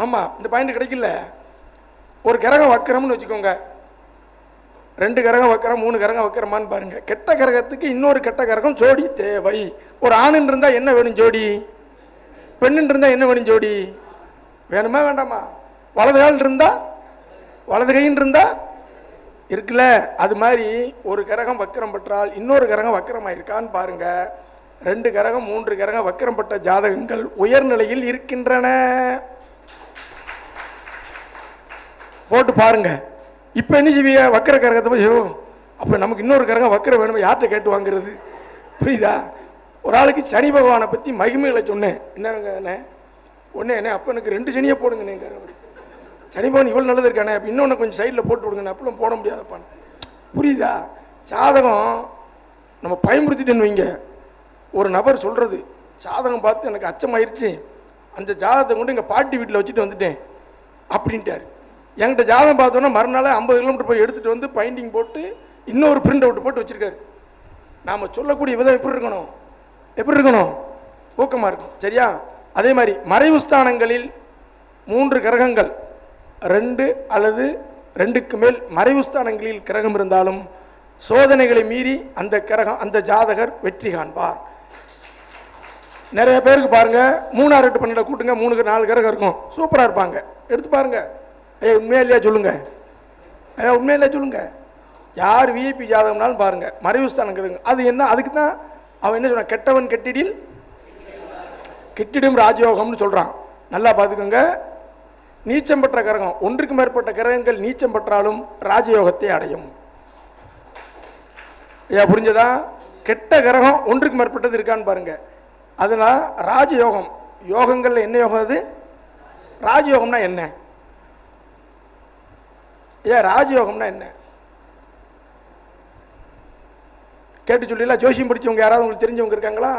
ஆமாம், இந்த பாயிண்ட் கிடைக்கல. ஒரு கிரகம் வக்கரம்னு வச்சுக்கோங்க. 2 கிரகம் வக்கரம், 3 கிரகம் வக்கரமான்னு பாருங்கள். கெட்ட கிரகத்துக்கு இன்னொரு கெட்ட கிரகம் ஜோடி தேவை. ஒரு ஆணுன்னு இருந்தால் என்ன வேணும் ஜோடி? பெண்ணுன்னு இருந்தால் என்ன வேணும் ஜோடி? வேணுமா வேண்டாமா? வலது கால் இருந்தால் வலது கைன்னு இருந்தால் இருக்குல்ல, அது மாதிரி ஒரு கிரகம் வக்கரம் பெற்றால் இன்னொரு கிரகம் வக்கரமாக இருக்கான்னு பாருங்க. 2 கிரகம் 3 கிரகம் வக்கரம் பெற்ற ஜாதகங்கள் உயர்நிலையில் இருக்கின்றன. போட்டு பாருங்க. இப்போ என்ன செய்வீங்க? வக்கர கிரகத்தை போய் அப்போ நமக்கு இன்னொரு கிரகம் வக்கரம் வேணுமா? யார்கிட்ட கேட்டு வாங்குறது? புரியுதா? ஒரு ஆளுக்கு சனி பகவானை பற்றி மகிமைகளை சொன்னேன். என்னங்க ஒன்று என்ன, அப்போ எனக்கு 2 சனியை போடுங்கண்ணே. சனி பகவான் இவ்வளோ நல்லது இருக்கானே, அப்போ இன்னொன்று கொஞ்சம் சைடில் போட்டு விடுங்கண்ணே. அப்பெல்லாம் போட முடியாதப்பான்னு. புரியுதா? ஜாதகம் நம்ம பயன்படுத்திட்டேன்னு வைங்க. ஒரு நபர் சொல்கிறது, ஜாதகம் பார்த்து எனக்கு அச்சமாயிருச்சு, அந்த ஜாதகத்தை கொண்டு எங்கள் பாட்டி வீட்டில் வச்சுட்டு வந்துட்டேன் அப்படின்ட்டார். என்கிட்ட ஜாதகம் பார்த்தோன்னா மறுநாள் 50 கிலோமீட்டர் போய் எடுத்துகிட்டு வந்து பைண்டிங் போட்டு இன்னொரு பிரிண்ட் அவுட் போட்டு வச்சுருக்காரு. நாம் சொல்லக்கூடிய விதம் எப்படி இருக்கணும்? எப்படி இருக்கணும்? ஊக்கமாக இருக்கும். சரியா? அதே மாதிரி மறைவு ஸ்தானங்களில் 3 கிரகங்கள் 2 அல்லது 2க்கு மேல் மறைவு ஸ்தானங்களில் கிரகம் இருந்தாலும் சோதனைகளை மீறி அந்த கிரகம் அந்த ஜாதகர் வெற்றி காண்பார். நிறைய பேருக்கு பாருங்க, 3 8 12 கூட்டுங்க, 3 4 கிரகம் இருக்கும், சூப்பராக இருப்பாங்க. எடுத்து பாருங்க. உண்மையா இல்லையா சொல்லுங்க. உண்மையா இல்லையா சொல்லுங்க. யார் விஐபி ஜாதகம்னாலும் பாருங்க, மறைவு ஸ்தானம் கிரகம். அது என்ன? அதுக்கு தான் அவன் என்ன சொல்றான்? கெட்டவன் கெட்டிடில் கெட்டிடும் ராஜயோகம்னு சொல்றான். நல்லா பார்த்துக்கோங்க. நீச்சம் பெற்ற கிரகம், 1க்கு மேற்பட்ட கிரகங்கள் நீச்சம் பெற்றாலும் ராஜயோகத்தை அடையும். புரிஞ்சதா? கெட்ட கிரகம் 1க்கு மேற்பட்டது இருக்கான்னு பாருங்க. அதனால் ராஜயோகம், யோகங்கள்ல என்ன யோகம்? அது ராஜயோகம்னா என்ன? ராஜயோகம்னா என்ன? கேட்டு சொல்றீங்களா? ஜோசியம் படித்தவங்க யாராவது உங்களுக்கு தெரிஞ்சவங்க இருக்காங்களா?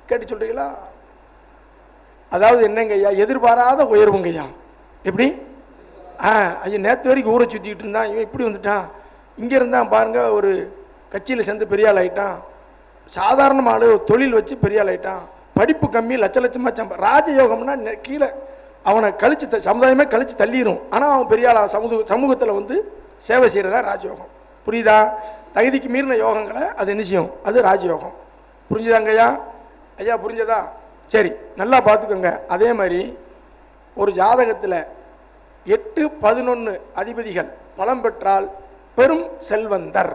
கேட்டு சொல்றீங்களா? அதாவது என்னங்க ஐயா, எதிர்பாராத உயர்வுங்க ஐயா. எப்படி? ஐயா நேற்று வரைக்கும் ஊரை சுற்றிக்கிட்டு இருந்தான், இவன் இப்படி வந்துட்டான். இங்கே இருந்தான் பாருங்க, ஒரு கட்சியில் சேர்ந்து பெரிய ஆள் ஆகிட்டான். சாதாரணமான தொழில் வச்சு பெரிய ஆள் ஆகிட்டான். படிப்பு கம்மி, லட்சமாக ராஜயோகம்னா கீழே அவனை கழிச்சு சமுதாயமே கழிச்சு தள்ளிடும். ஆனால் அவன் பெரிய ஆள் சமூகத்தில் வந்து சேவை செய்கிறதா ராஜயோகம். புரியுதா? தகுதிக்கு மீறின யோகங்களை அது என்ன செய்யும்? அது ராஜயோகம். புரிஞ்சுதாங்க ஐயா? ஐயா புரிஞ்சதா? சரி, நல்லா பார்த்துக்கோங்க. அதே மாதிரி ஒரு ஜாதகத்தில் 8 11 அதிபதிகள் பலம் பெற்றால் பெரும் செல்வந்தர்.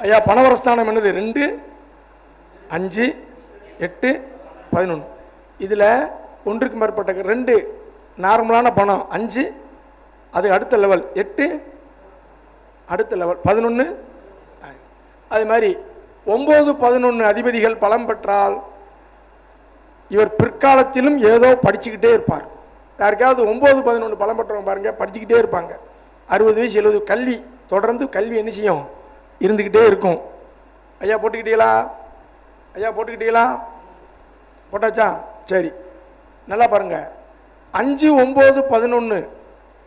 ஐயா பணவரஸ்தானம் என்னது? 2 5 8 11. இதில் 1க்கு மேற்பட்ட 2 நார்மலான பணம், 5 அது அடுத்த லெவல், 8 அடுத்த லெவல், 11. அது மாதிரி 9 11 அதிபதிகள் பலம் பெற்றால் இவர் பிற்காலத்திலும் ஏதோ படிச்சுக்கிட்டே இருப்பார். யாருக்காவது 9 11 பலம் பெற்றவங்க பாருங்க, படிச்சுக்கிட்டே இருப்பாங்க. 60 வயசு 70 கல்வி தொடர்ந்து கல்வி என்ன செய்யும்? இருந்துக்கிட்டே இருக்கும். ஐயா போட்டுக்கிட்டீங்களா? ஐயா போட்டுக்கிட்டீங்களா? போட்டாச்சா? சரி, நல்லா பாருங்க. 5 9 11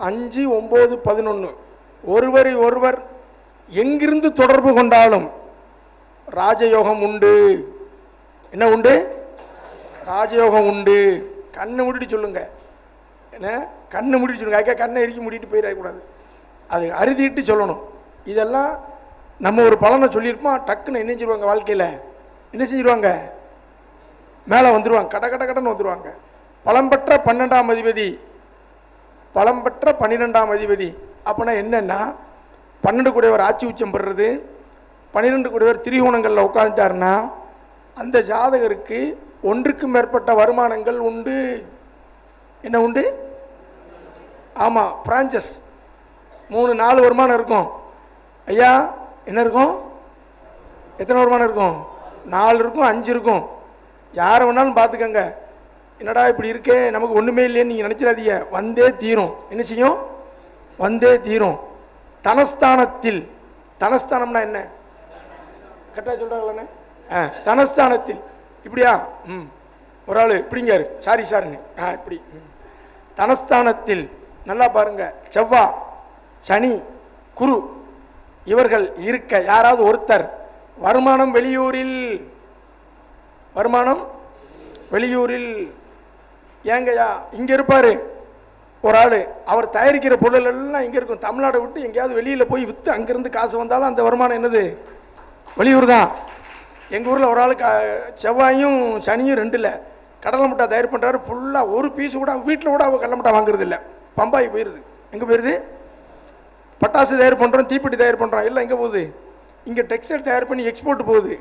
5 9 11 ஒருவரை ஒருவர் எங்கிருந்து தொடர்பு கொண்டாலும் ராஜயோகம் உண்டு. என்ன உண்டு? ராஜயோகம் உண்டு. கண்ணை மூடிட்டு சொல்லுங்க. என்ன கண்ணை மூடிட்டு சொல்லுங்க. அதுக்காக கண்ணை இறுக்கி மூடிட்டு போயிடக்கூடாது. அது அறுதிட்டு சொல்லணும். இதெல்லாம் நம்ம ஒரு பலனை சொல்லியிருப்போம், டக்குன்னு என்ன செஞ்சிருவாங்க, வாழ்க்கையில் என்ன செஞ்சிருவாங்க, மேலே வந்துடுவாங்க, கட கட கடன்னு வந்துடுவாங்க. பலம் பெற்ற 12ஆம் அதிபதி, பலம் பெற்ற 12ஆம் அதிபதி அப்படின்னா என்னென்னா 12 கூடையவர் ஆட்சி உச்சம் பெறுறது, 12 கூடையவர் திரிகோணங்களில் உட்காந்துட்டாருன்னா அந்த ஜாதகருக்கு ஒன்றுக்கும் மேற்பட்ட வருமானங்கள் உண்டு. என்ன உண்டு? ஆமாம், பிரான்சஸ் 3-4 வருமானம் இருக்கும். ஐயா என்ன இருக்கும்? எத்தனை வருமானம் இருக்கும்? 4 இருக்கும், 5 இருக்கும். யாரை வேணாலும் பார்த்துக்கங்க. என்னடா இப்படி இருக்கே, நமக்கு ஒன்றுமே இல்லைன்னு நீங்கள் நினச்சிடாதீங்க. வந்தே தீரும். என்ன செய்யும்? வந்தே தீரும். தனஸ்தானத்தில், தனஸ்தானம்னா என்ன கரெக்டாக சொல்கிறாங்களே? தனஸ்தானத்தில் இப்படியா? ஒரு ஆள் இப்படிங்காரு, சாரி சாருங்க, இப்படி தனஸ்தானத்தில் நல்லா பாருங்க, செவ்வாய், சனி, குரு இவர்கள் இருக்க யாராவது ஒருத்தர் வருமானம் வெளியூரில், வருமானம் வெளியூரில். ஏங்கய்யா இங்கே இருப்பார் ஒரு ஆள், அவர் தயாரிக்கிற பொருள் எல்லாம் இங்கே இருக்கும். தமிழ்நாடை விட்டு எங்கேயாவது வெளியில் போய் விற்று அங்கேருந்து காசு வந்தாலும் அந்த வருமானம் என்னது? வெளியூர் தான். எங்கள் ஊரில் ஒரு ஆள் செவ்வாயும் சனியும் 2ல் கடலை மிட்டாய் தயார் பண்ணுறாரு. ஃபுல்லாக ஒரு பீஸு கூட வீட்டில் கூட அவர் கடலை மிட்டாய் வாங்குறது இல்லை. பம்பாய் போயிடுது. எங்கே போயிடுது? பட்டாசு தயார் பண்ணுறோம், தீப்பெட்டி தயார் பண்ணுறோம், எல்லாம் எங்கே போகுது? இங்கே டெக்ஸ்டைல் தயார் பண்ணி எக்ஸ்போர்ட் போகுது.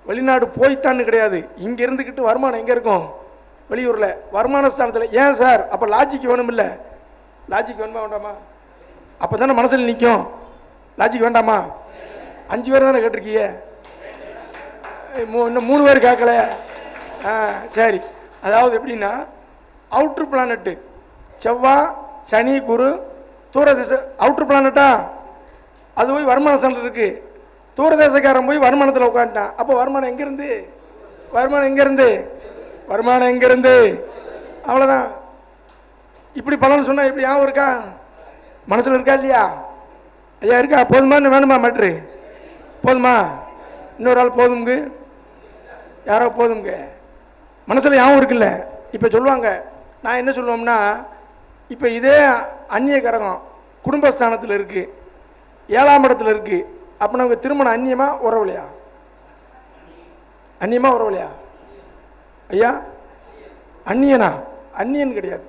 வெளிநாடு போய்த்தான்னு கிடையாது, இங்கே இருந்துக்கிட்டு வருமானம் எங்கே இருக்கும்? வெளியூரில். வருமான ஸ்தானத்தில். ஏன் சார்? அப்போ லாஜிக் வேணும் இல்லை? லாஜிக் வேணுமா வேண்டாமா? அப்போ தானே மனசில் நிற்கும். லாஜிக் வேண்டாமா? 5 பேர் தானே கேட்டிருக்கீங்க, இன்னும் 3 பேர் கேட்கல. சரி, அதாவது எப்படின்னா அவுட்ரு பிளானட்டு செவ்வாய், சனி, குரு, தூரதேச அவுட்ரு பிளானட்டா அது போய் வருமான ஸ்தானத்தில் இருக்குது. தூரதேசக்காரன் போய் வருமானத்தில் உட்காந்துட்டான். அப்போ வருமானம் எங்கேருந்து? வருமானம் எங்கேருந்து? வருமானம் எங்கேருந்து? அவ்வளோதான். இப்படி பலன்னு சொன்னால் இப்படி ஞாபகம் இருக்கா? மனசில் இருக்கா இல்லையா? ஐயா இருக்கா? போதுமா? இன்னும் வேணுமா? மேட்ரு போதுமா? இன்னொரு ஆள் போதுங்க, யாரோ போதுங்க. மனசில் ஞாபகம் இருக்குல்ல? இப்போ சொல்லுவாங்க, நான் என்ன சொல்லுவோம்னா, இப்போ இதே அந்நிய கரகம் குடும்பஸ்தானத்தில் இருக்குது, 7ஆம் இடத்துல இருக்குது. அப்போ நமக்கு திருமணம் அந்நியமா உறவுலையா? அந்நியமா உறவுலையா? ஐயா அந்நியனா? அந்நியன் கிடையாது,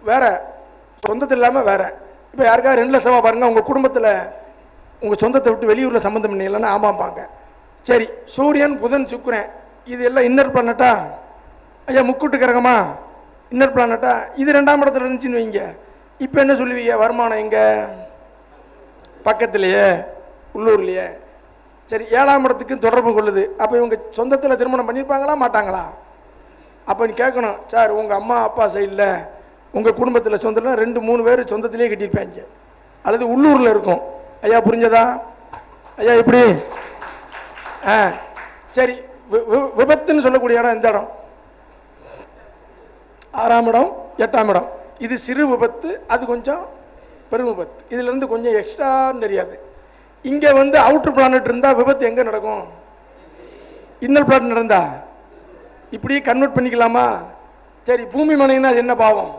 வேற, சொந்தத்தில் இல்லாமல் வேற. இப்போ யாருக்கா 2 செவ்வாய் பாருங்கள், உங்கள் குடும்பத்தில் உங்கள் சொந்தத்தை விட்டு வெளியூரில் சம்மந்தம் பண்ணீங்களா? ஆமாம்பாங்க. சரி, சூரியன், புதன், சுக்கிரன் இது எல்லாம் இன்னர் பிளானட்டா? ஐயா முக்கூட்டு கிரகமா? இன்னர் பிளானட்டா? இது 2ஆம் இடத்துல இருந்துச்சுன்னு வைங்க. இப்போ என்ன சொல்லுவீங்க? வருமானம் எங்கே? பக்கத்துலையே, உள்ளூர்லையே. சரி, 7ஆம் இடத்துக்கு தொடர்பு கொள்ளுது. அப்போ இவங்க சொந்தத்தில் திருமணம் பண்ணியிருப்பாங்களா மாட்டாங்களா? அப்போ நீ கேட்கணும், சார் உங்கள் அம்மா அப்பா சைடில் உங்கள் குடும்பத்தில் சொந்தத்தில் 2-3 பேர் சொந்தத்திலே கட்டியிருப்பாங்க, அல்லது உள்ளூரில் இருக்கும். ஐயா புரிஞ்சதா? ஐயா எப்படி? சரி, விபத்துன்னு சொல்லக்கூடிய இடம் எந்த இடம்? 6ஆம் இடம், 8ஆம் இடம். இது சிறு விபத்து, அது கொஞ்சம் பெரும் விபத்து. இதுலேருந்து கொஞ்சம் எக்ஸ்ட்ரான்னு தெரியாது. இங்கே வந்து அவுட்ரு பிளானட் இருந்தால் விபத்து எங்கே நடக்கும்? இன்னர் பிளானட் நடந்தா இப்படியே கன்வெர்ட் பண்ணிக்கலாமா? சரி, பூமி மனைனா என்ன பாவம்?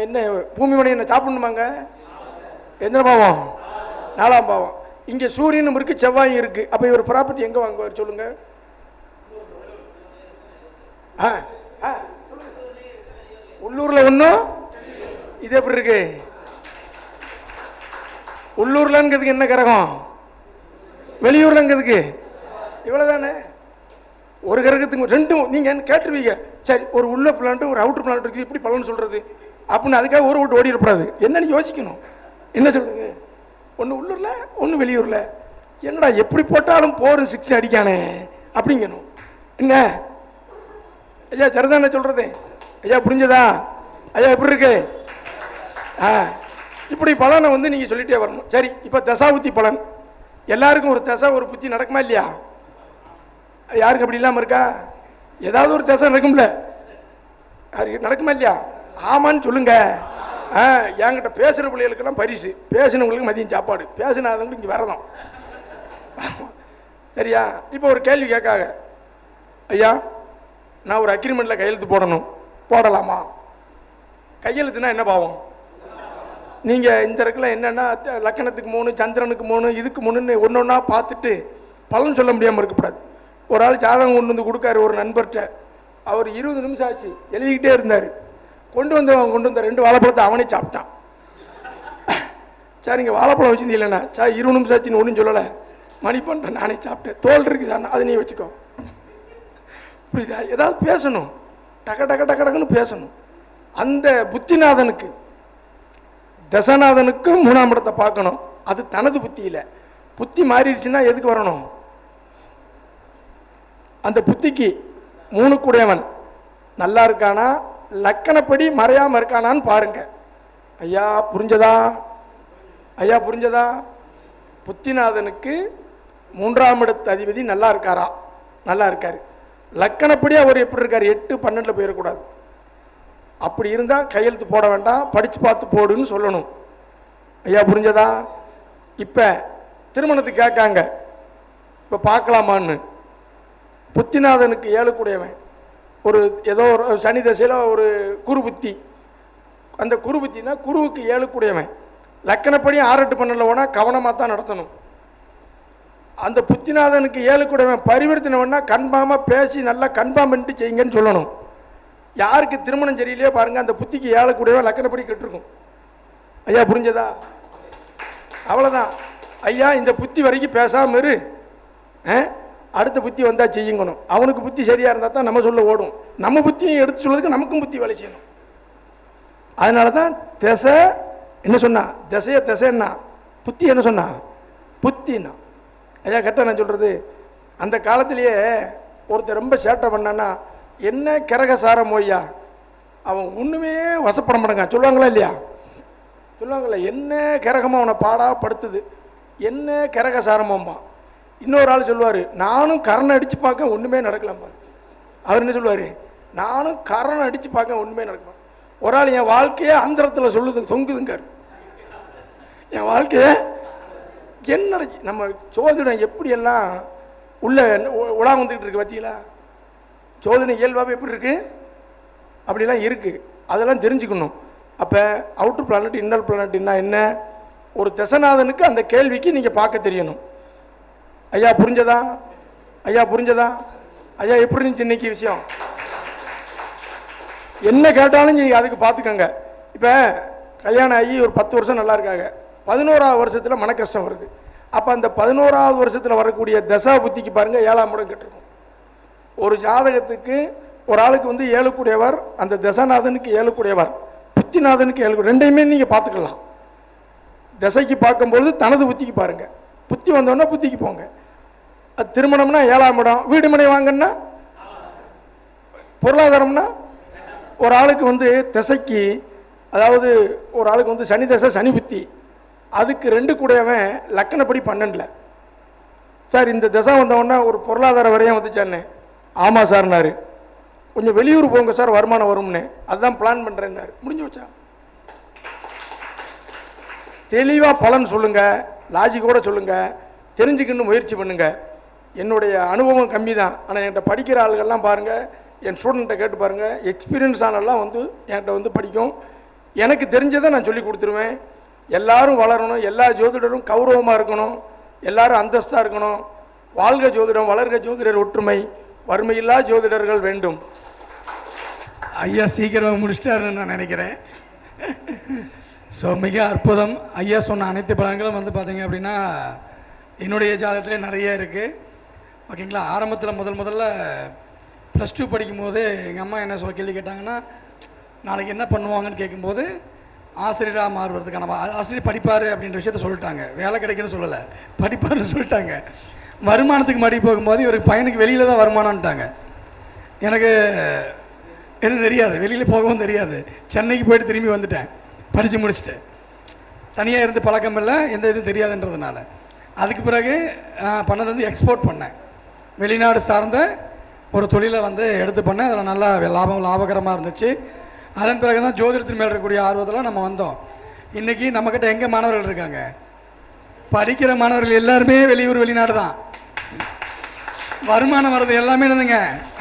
என்ன பூமி மனை என்ன சாப்பிடணுமாங்க? எந்த பாவம்? 4ஆம் பாவம். இங்கே சூரியனும் இருக்குது, செவ்வாயும் இருக்குது. அப்போ இவர் ப்ராப்பர்ட்டி எங்கே வாங்குவார் சொல்லுங்க? உள்ளூரில் ஒன்றும். இது எப்படி இருக்கு? உள்ளூர்லங்கிறதுக்கு என்ன கிரகம்? வெளியூர்லங்கிறதுக்கு இவ்வளோதானே. ஒரு கிரகத்துக்கு 2 நீங்கள் கேட்டுருவீங்க. சரி, ஒரு உள்ள பிளான்ட்டு ஒரு அவுட்ரு பிளான்ட் இருக்குது, இப்படி பலன்னு சொல்கிறது அப்படின்னு அதுக்காக ஒரு விட்டு ஓடிடக்கூடாது. என்னன்னு யோசிக்கணும். என்ன சொல்கிறது? ஒன்று உள்ளூரில், ஒன்று வெளியூரில். என்னடா எப்படி போட்டாலும் 4-6 அடிக்கானே அப்படிங்கணும். என்ன ஐயா சரிதானே சொல்கிறது? ஐயா புரிஞ்சதா? ஐயா எப்படி இருக்கு? இப்படி பலனை வந்து நீங்கள் சொல்லிட்டே வரணும். சரி, இப்போ தசாபுத்தி பலன். எல்லாருக்கும் ஒரு தசை ஒரு புத்தி நடக்குமா இல்லையா? யாருக்கு அப்படி இல்லாமல் இருக்கா? ஏதாவது ஒரு தசை நடக்கும்ல, யாருக்கு நடக்குமா இல்லையா? ஆமான்னு சொல்லுங்க. என்கிட்ட பேசுகிற பிள்ளைகளுக்கெல்லாம் பரிசு, பேசினவங்களுக்கு மதியம் சாப்பாடு, பேசினாதவங்களுக்கு இங்கே வரணும். சரியா? இப்போ ஒரு கேள்வி கேட்காங்க, ஐயா நான் ஒரு அக்ரிமெண்ட்டில் கையெழுத்து போடணும், போடலாமா? கையெழுத்துனா என்ன பாவம்? நீங்கள் இந்த இடத்துல என்னென்னா லக்கணத்துக்கு 3, சந்திரனுக்கு 3, இதுக்கு 3ன்னு ஒன்று ஒன்றா பார்த்துட்டு பலன் சொல்ல முடியாமல் இருக்கக்கூடாது. ஒரு ஆள் ஜாதகம் கொண்டு வந்து கொடுக்காரு ஒரு நண்பர்கிட்ட, அவர் 20 நிமிஷம் ஆச்சு எழுதிக்கிட்டே இருந்தார். கொண்டு வந்த 2 வாழைப்பழத்தை அவனே சாப்பிட்டான். சார் நீங்கள் வாழைப்பழம் வச்சுருந்தீங்க இல்லைண்ணா, சார் 20 நிமிஷம் ஆச்சுன்னு ஒன்றும் சொல்லலை, மணி பண்ணுறேன் நானே சாப்பிட்டேன், தோல் இருக்குது சார், அதை நீ வச்சுக்கோ. புரியுதா? ஏதாவது பேசணும், டக்கு டக்கு டக்கு டக்குன்னு பேசணும். அந்த புத்திநாதனுக்கு தசநாதனுக்கு 3ஆம் இடத்தை பார்க்கணும். அது தனது புத்தி இல்லை. புத்தி மாறிடுச்சுன்னா எதுக்கு வரணும்? அந்த புத்திக்கு 3 கூடையவன் நல்லா இருக்கானா, லக்கணப்படி மறையாமல் இருக்கானான்னு பாருங்க. ஐயா புரிஞ்சதா? ஐயா புரிஞ்சதா? புத்திநாதனுக்கு 3ஆம் இடத்து அதிபதி நல்லா இருக்காரா? நல்லா இருக்காரு. லக்கணப்படி அவர் எப்படி இருக்கார்? 8, 12 போயிடக்கூடாது. அப்படி இருந்தால் கையெழுத்து போட வேண்டாம், படித்து பார்த்து போடுன்னு சொல்லணும். ஐயா புரிஞ்சதா? இப்போ திருமணத்துக்கு கேட்காங்க, இப்போ பார்க்கலாமான்னு. புத்திநாதனுக்கு 7 கூடையவன், ஒரு ஏதோ ஒரு சனி தசையில் ஒரு குரு புத்தி, அந்த குரு புத்தினா குருவுக்கு 7 கூடையவன். லக்கணப்படி 6, 8, 12 போனால் கவனமாக தான் நடத்தணும். அந்த புத்திநாதனுக்கு 7 கூடையவன் பரிவர்த்தனை பண்ணால் கன்ஃபார்மாக பேசி நல்லா கன்ஃபார்ம் பண்ணிட்டு செய்யுங்கன்னு சொல்லணும். யாருக்கு திருமணம் சரியில்லையோ பாருங்கள், அந்த புத்திக்கு 7 கூடையவன் லக்கணப்படி கெட்டிருக்கும். ஐயா புரிஞ்சதா? அவ்வளோதான். ஐயா இந்த புத்தி வரைக்கும் பேசாமல் இரு, அடுத்த புத்தி வந்தால் செய்யுங்கணும். அவனுக்கு புத்தி சரியாக இருந்தால் தான் நம்ம சொல்ல ஓடும். நம்ம புத்தியும் எடுத்து சொல்றதுக்கு நமக்கும் புத்தி வேலை செய்யணும். அதனால தான் திசை என்ன சொன்னா, திசைன்னா புத்தி என்ன சொன்னா, புத்தின்னா. ஐயா கரெக்டாக நான் சொல்கிறது, அந்த காலத்திலேயே ஒருத்தர் ரொம்ப சேட்டை பண்ணான்னா என்ன கிரகசாரம் ஓய்யா, அவன் ஒன்றுமே வசப்பட மாட்டேங்க. சொல்லுவாங்களா இல்லையா? சொல்லுவாங்கள்ல, என்ன கிரகமாக அவனை பாடா படுத்துது, என்ன கிரகசாரமாம்மா. இன்னொரு ஆள் சொல்லுவார், நானும் கரணை அடித்து பார்க்க ஒன்றுமே நடக்கலாம்ப்பா. அவர் என்ன சொல்லுவார், நானும் கரணை அடித்து பார்க்க ஒன்றுமே நடக்கலாம். ஒரு ஆள் என் வாழ்க்கையே அந்தரத்தில் சொல்லுது தொங்குதுங்கார். என் வாழ்க்கையை என்ன நம்ம சோதிடம் எப்படியெல்லாம் உள்ள உலா வந்துக்கிட்டு இருக்கு பார்த்தீங்களா? சோதனை இயல்பாகவே எப்படி இருக்குது? அப்படிலாம் இருக்குது. அதெல்லாம் தெரிஞ்சுக்கணும். அப்போ அவுட்டர் பிளானட் இன்னர் பிளானட்னா என்ன? ஒரு தசநாதனுக்கு அந்த கேள்விக்கு நீங்கள் பார்க்க தெரியணும். ஐயா புரிஞ்சதா? ஐயா புரிஞ்சதா? ஐயா எப்படி இருந்துச்சு இன்னைக்கு விஷயம்? என்ன கேட்டாலும் நீங்கள் அதுக்கு பார்த்துக்கோங்க. இப்போ கல்யாணம் ஆகி ஒரு 10 வருஷம் நல்லா இருக்காங்க, 11ஆவது வருஷத்தில் மன கஷ்டம் வருது. அப்போ அந்த 11ஆவது வருஷத்தில் வரக்கூடிய தசா புத்திக்கு பாருங்கள் 7ஆம் இடம் கெட்டிருக்கும். ஒரு ஜாதகத்துக்கு ஒரு ஆளுக்கு வந்து 7 கூடையவர், அந்த தசநாதனுக்கு 7 கூடையவர், புத்திநாதனுக்கு 7 ரெண்டையுமே நீங்கள் பார்த்துக்கலாம். தசைக்கு பார்க்கும்பொழுது தனது புத்திக்கு பாருங்கள். புத்தி வந்தோன்னா புத்திக்கு போங்க. அது திருமணம்னா 7ஆம் இடம், வீடு மனை வாங்கன்னா, பொருளாதாரம்னா ஒரு ஆளுக்கு வந்து திசைக்கு, அதாவது ஒரு ஆளுக்கு வந்து சனி தசை சனி புத்தி, அதுக்கு 2 கூடையவன் லக்கணப்படி 12. சார் இந்த தசை வந்தவொடனே ஒரு பொருளாதார வரையும் வந்துச்சானே. ஆமாம் சார்னாரு. கொஞ்சம் வெளியூர் போங்க சார் வருமானம் வரும்னு, அதுதான் பிளான் பண்ணுறேன்னாரு. முடிஞ்சு வச்சா? தெளிவாக பலன் சொல்லுங்கள், லாஜிக்கோடு சொல்லுங்கள், தெரிஞ்சுக்கணும் முயற்சி பண்ணுங்கள். என்னுடைய அனுபவம் கம்மி தான், ஆனால் என்கிட்ட படிக்கிற ஆளுகள்லாம் பாருங்கள், என் ஸ்டூடெண்ட்டை கேட்டு பாருங்கள், எக்ஸ்பீரியன்ஸ் ஆனெல்லாம் வந்து என்கிட்ட வந்து படிக்கும். எனக்கு தெரிஞ்சதை நான் சொல்லி கொடுத்துருவேன். எல்லாரும் வளரணும், எல்லா ஜோதிடரும் கௌரவமாக இருக்கணும், எல்லாரும் அந்தஸ்தாக இருக்கணும். வாழ்க ஜோதிடம், வளர்க ஜோதிடர் ஒற்றுமை, வறுமையில்லா ஜோதிடர்கள் வேண்டும். ஐயா சீக்கிரமாக முடிச்சிட்டாருன்னு நான் நினைக்கிறேன். ஸோ மிக அற்புதம். ஐயா சொன்ன அனைத்து பலன்களும் வந்து பார்த்தீங்க அப்படின்னா என்னுடைய ஜாதகத்திலே நிறைய இருக்குது. ஓகேங்களா? ஆரம்பத்தில் முதல்ல +2 படிக்கும்போது எங்கள் அம்மா என்ன சொல்ல கேள்வி கேட்டாங்கன்னா, நாளைக்கு என்ன பண்ணுவாங்கன்னு கேட்கும்போது ஆசிரியராக மாறுவதுக்கான ஆசிரியர் படிப்பார் அப்படின்ற விஷயத்த சொல்லிட்டாங்க. வேலை கிடைக்குன்னு சொல்லலை, படிப்பார்னு சொல்லிட்டாங்க. வருமானத்துக்கு மடி போகும்போது இவருக்கு பையனுக்கு வெளியில் தான் வருமானம்ட்டாங்க. எனக்கு எதுவும் தெரியாது, வெளியில் போகவும் தெரியாது. சென்னைக்கு போய்ட்டு திரும்பி வந்துட்டேன், படித்து முடிச்சுட்டு. தனியாக இருந்து பழக்கம் இல்லை, எந்த இதுவும் தெரியாதுன்றதுனால. அதுக்கு பிறகு நான் பண்ணது வந்து எக்ஸ்போர்ட் பண்ணேன். வெளிநாடு சார்ந்த ஒரு தொழிலை வந்து எடுத்து பண்ணேன். அதில் நல்லா லாபகரமாக இருந்துச்சு. அதன் பிறகு தான் ஜோதிடத்தின் மேல் இருக்கக்கூடிய ஆர்வத்தில் நம்ம வந்தோம். இன்றைக்கி நம்மக்கிட்ட எங்கே மாணவர்கள் இருக்காங்க? படிக்கிற மாணவர்கள் எல்லாருமே வெளியூர் வெளிநாடு தான். வருமானம் வர்றது எல்லாமே என்னதுங்க?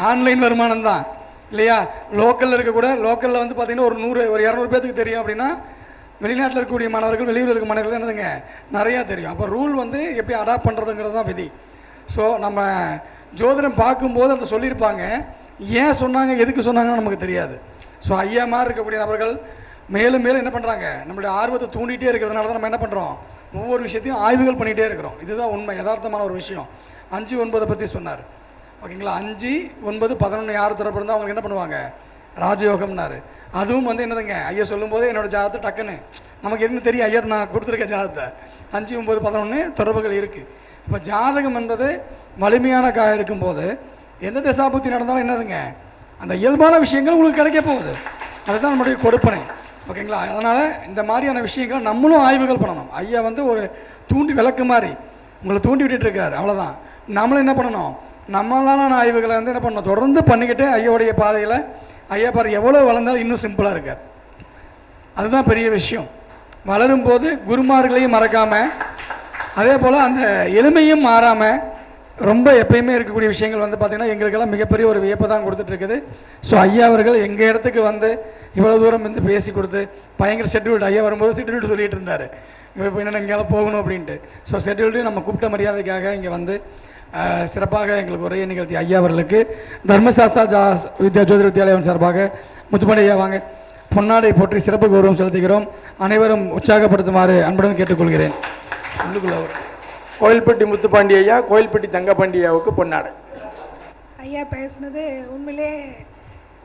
ஆன்லைன் வருமானம் தான் இல்லையா? லோக்கலில் இருக்கக்கூட லோக்கலில் வந்து பார்த்திங்கன்னா ஒரு 200 பேர்த்துக்கு தெரியும் அப்படின்னா வெளிநாட்டில் இருக்கக்கூடிய மாணவர்கள் வெளியூரில் இருக்க மாணவர்கள் என்னதுங்க நிறையா தெரியும். அப்போ ரூல் வந்து எப்படி அடாப்ட் பண்ணுறதுங்கிறது தான் விதி. ஸோ நம்ம ஜோதிடம் பார்க்கும்போது அதை சொல்லியிருப்பாங்க, ஏன் சொன்னாங்க எதுக்கு சொன்னாங்கன்னு நமக்கு தெரியாது. ஸோ ஐயா மாதிரி இருக்கக்கூடிய நபர்கள் மேலும் மேலும் என்ன பண்ணுறாங்க, நம்மளுடைய ஆர்வத்தை தூண்டிகிட்டே இருக்கிறதுனால தான் நம்ம என்ன பண்ணுறோம், ஒவ்வொரு விஷயத்தையும் ஆய்வுகள் பண்ணிகிட்டே இருக்கிறோம். இதுதான் உண்மை, யதார்த்தமான ஒரு விஷயம். 5, 9 பற்றி சொன்னார் ஓகேங்களா. 5, 9, 11 யார் தொடர்பு இருந்தால் அவங்களுக்கு என்ன பண்ணுவாங்க, ராஜயோகம்னாரு. அதுவும் வந்து என்னதுங்க, ஐயா சொல்லும்போது என்னோடய ஜாதகத்தை டக்குன்னு நமக்கு என்ன தெரியும், ஐயா நான் கொடுத்துருக்க ஜாதகத்தை 5, 9, 11 தொடர்புகள் இருக்குது. இப்போ ஜாதகம் என்பது வலிமையான இருக்கும்போது எந்த திசாபுத்தி நடந்தாலும் என்னதுங்க, அந்த இயல்பான விஷயங்கள் உங்களுக்கு கிடைக்க போகுது. அதுதான் நம்முடைய கொடுப்பனை ஓகேங்களா. அதனால் இந்த மாதிரியான விஷயங்களை நம்மளும் ஆய்வுகள் பண்ணணும். ஐயா வந்து ஒரு தூண்டி விளக்கு மாதிரி உங்களை தூண்டி விட்டுட்டு இருக்காரு, அவ்வளோதான். நம்மளும் என்ன பண்ணணும், நம்மளான ஆய்வுகளை வந்து என்ன பண்ணணும், தொடர்ந்து பண்ணிக்கிட்டு ஐயாவுடைய பாதையில் ஐயா பாரு எவ்வளோ வளர்ந்தாலும் இன்னும் சிம்பிளாக இருக்கார். அதுதான் பெரிய விஷயம். வளரும்போது குருமார்களையும் மறக்காமல், அதே போல் அந்த எளிமையும் மாறாமல், ரொம்ப எப்பயுமே இருக்கக்கூடிய விஷயங்கள் வந்து பார்த்திங்கன்னா எங்களுக்கெல்லாம் மிகப்பெரிய ஒரு வியப்பை தான் கொடுத்துட்ருக்குது. ஸோ ஐயா அவர்கள் எங்கள் இடத்துக்கு வந்து இவ்வளோ தூரம் வந்து பேசி கொடுத்து பயங்கர ஷெட்யூல்டு, ஐயா வரும்போது ஷெட்யூல்டு சொல்லிகிட்டு இருந்தார், இப்போ என்னென்ன எங்கேயாலும் போகணும் அப்படின்ட்டு. ஸோ ஷெட்யூல்டு நம்ம கூப்பிட்ட மரியாதைக்காக இங்கே வந்து சிறப்பாக எங்களுக்கு உரையை நிகழ்த்திய ஐயா அவர்களுக்கு தர்மசாஸ்திரா ஜோதிட வித்யாலயம் சார்பாக முத்துமணி ஐயா வாங்க பொன்னாடை போற்றி சிறப்பு கௌரவம் செலுத்துகிறோம். அனைவரும் உற்சாகப்படுத்துமாறு அன்புடன் கேட்டுக்கொள்கிறேன். கோயில்பட்டி முத்துப்பாண்டி ஐயா, கோயில்பட்டி தங்கப்பாண்டி ஐயாவுக்கு பொன்னாடை. ஐயா பேசுனது உண்மையிலே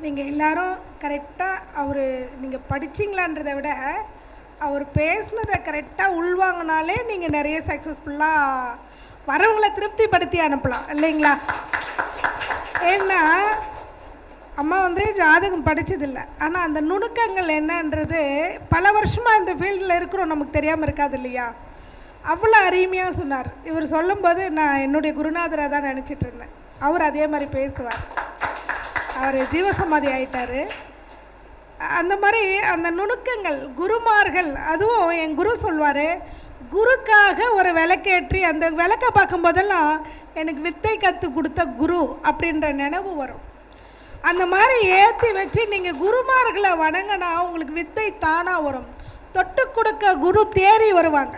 நீங்கள் எல்லாரும் கரெக்டாக அவர் நீங்கள் படிச்சிங்களான்றதை விட அவர் பேசுனதை கரெக்டாக உள்வாங்கினாலே நீங்கள் நிறைய சக்ஸஸ்ஃபுல்லாக வரவங்களை திருப்திப்படுத்தி அனுப்பலாம் இல்லைங்களா. ஏன்னா அம்மா வந்து ஜாதகம் படித்ததில்லை, ஆனால் அந்த நுணுக்கங்கள் என்னன்றது பல வருஷமாக இந்த ஃபீல்டில் இருக்கிறோம், நமக்கு தெரியாமல் இருக்காது இல்லையா. அவ்வளோ அருமையாக சொன்னார். இவர் சொல்லும்போது நான் என்னுடைய குருநாதராக தான் நினச்சிட்டு இருந்தேன். அவர் அதே மாதிரி பேசுவார். அவர் ஜீவசமாதி ஆயிட்டார். அந்த மாதிரி அந்த நுணுக்கங்கள் குருமார்கள், அதுவும் என் குரு சொல்வார், குருக்காக ஒரு விளக்கேற்றி அந்த விளக்கை பார்க்கும்போதெல்லாம் எனக்கு வித்தை கற்றுக் கொடுத்த குரு அப்படின்ற நினைவு வரும். அந்த மாதிரி ஏற்றி வச்சு நீங்கள் குருமார்களை வணங்கினா உங்களுக்கு வித்தை தானாக வரும். தொட்டு கொடுக்க குரு தேடி வருவாங்க.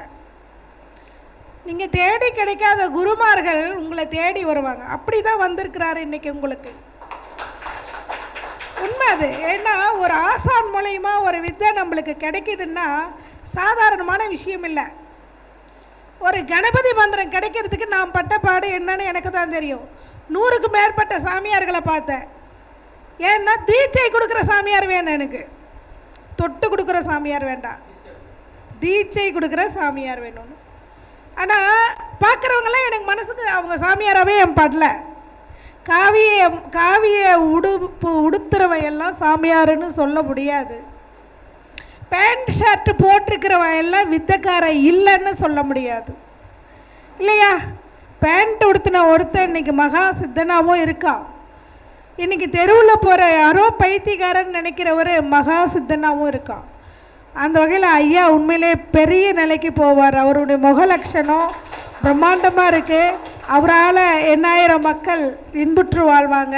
நீங்கள் தேடி கிடைக்காத குருமார்கள் உங்களை தேடி வருவாங்க. அப்படி தான் வந்திருக்கிறாரு இன்றைக்கி உங்களுக்கு. உண்மை அது. ஏன்னா ஒரு ஆசான் மூலயமா ஒரு வித்தை நம்மளுக்கு கிடைக்குதுன்னா சாதாரணமான விஷயம் இல்லை. ஒரு கணபதி மந்திரம் கிடைக்கிறதுக்கு நான் பட்ட பாடு என்னன்னு எனக்கு தான் தெரியும். 100க்கு மேற்பட்ட சாமியார்களை பார்த்தேன். ஏன்னா தீட்சை கொடுக்குற சாமியார் வேணும் எனக்கு, தொட்டு கொடுக்குற சாமியார் வேண்டாம், தீட்சை கொடுக்குற சாமியார் வேணும்னு. ஆனால் பார்க்குறவங்களாம் எனக்கு மனசுக்கு அவங்க சாமியாராகவே என் படல. காவிய உடுத்துறவையெல்லாம் சாமியாருன்னு சொல்ல முடியாது. பேண்ட் ஷர்ட்டு போட்டிருக்கிறவன் எல்லாம் வித்தக்கார இல்லைன்னு சொல்ல முடியாது இல்லையா. பேண்ட் உடுத்தின ஒருத்தன் இன்றைக்கி மகா சித்தனாகவும் இருக்கான். இன்றைக்கி தெருவில் போகிற யாரோ பைத்தியக்காரன்னு நினைக்கிற ஒரு மகா சித்தனாகவும் இருக்கான். அந்த வகையில் ஐயா உண்மையிலே பெரிய நிலைக்கு போவார். அவருடைய முக லட்சணம் பிரம்மாண்டமாக இருக்குது. அவரால் 8000 மக்கள் இன்புற்று வாழ்வாங்க.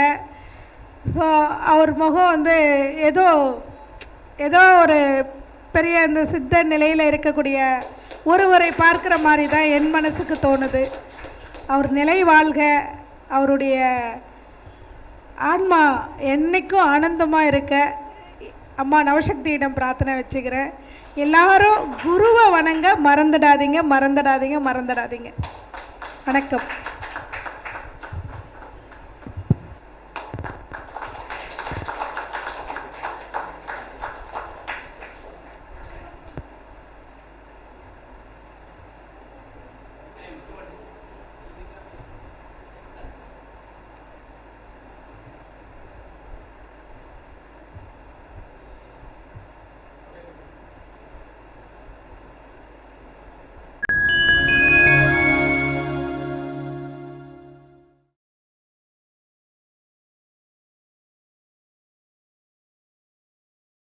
ஸோ அவர் முகம் வந்து ஏதோ ஒரு பெரிய இந்த சித்த நிலையில் இருக்கக்கூடிய ஒருவரை பார்க்குற மாதிரி தான் என் மனசுக்கு தோணுது. அவர் நிலை வாழ்க, அவருடைய ஆன்மா என்றைக்கும் ஆனந்தமாக இருக்க அம்மா நவசக்தியிடம் பிரார்த்தனை வச்சுக்கிறேன். எல்லாரும் குருவை வணங்க மறந்துடாதீங்க. வணக்கம்.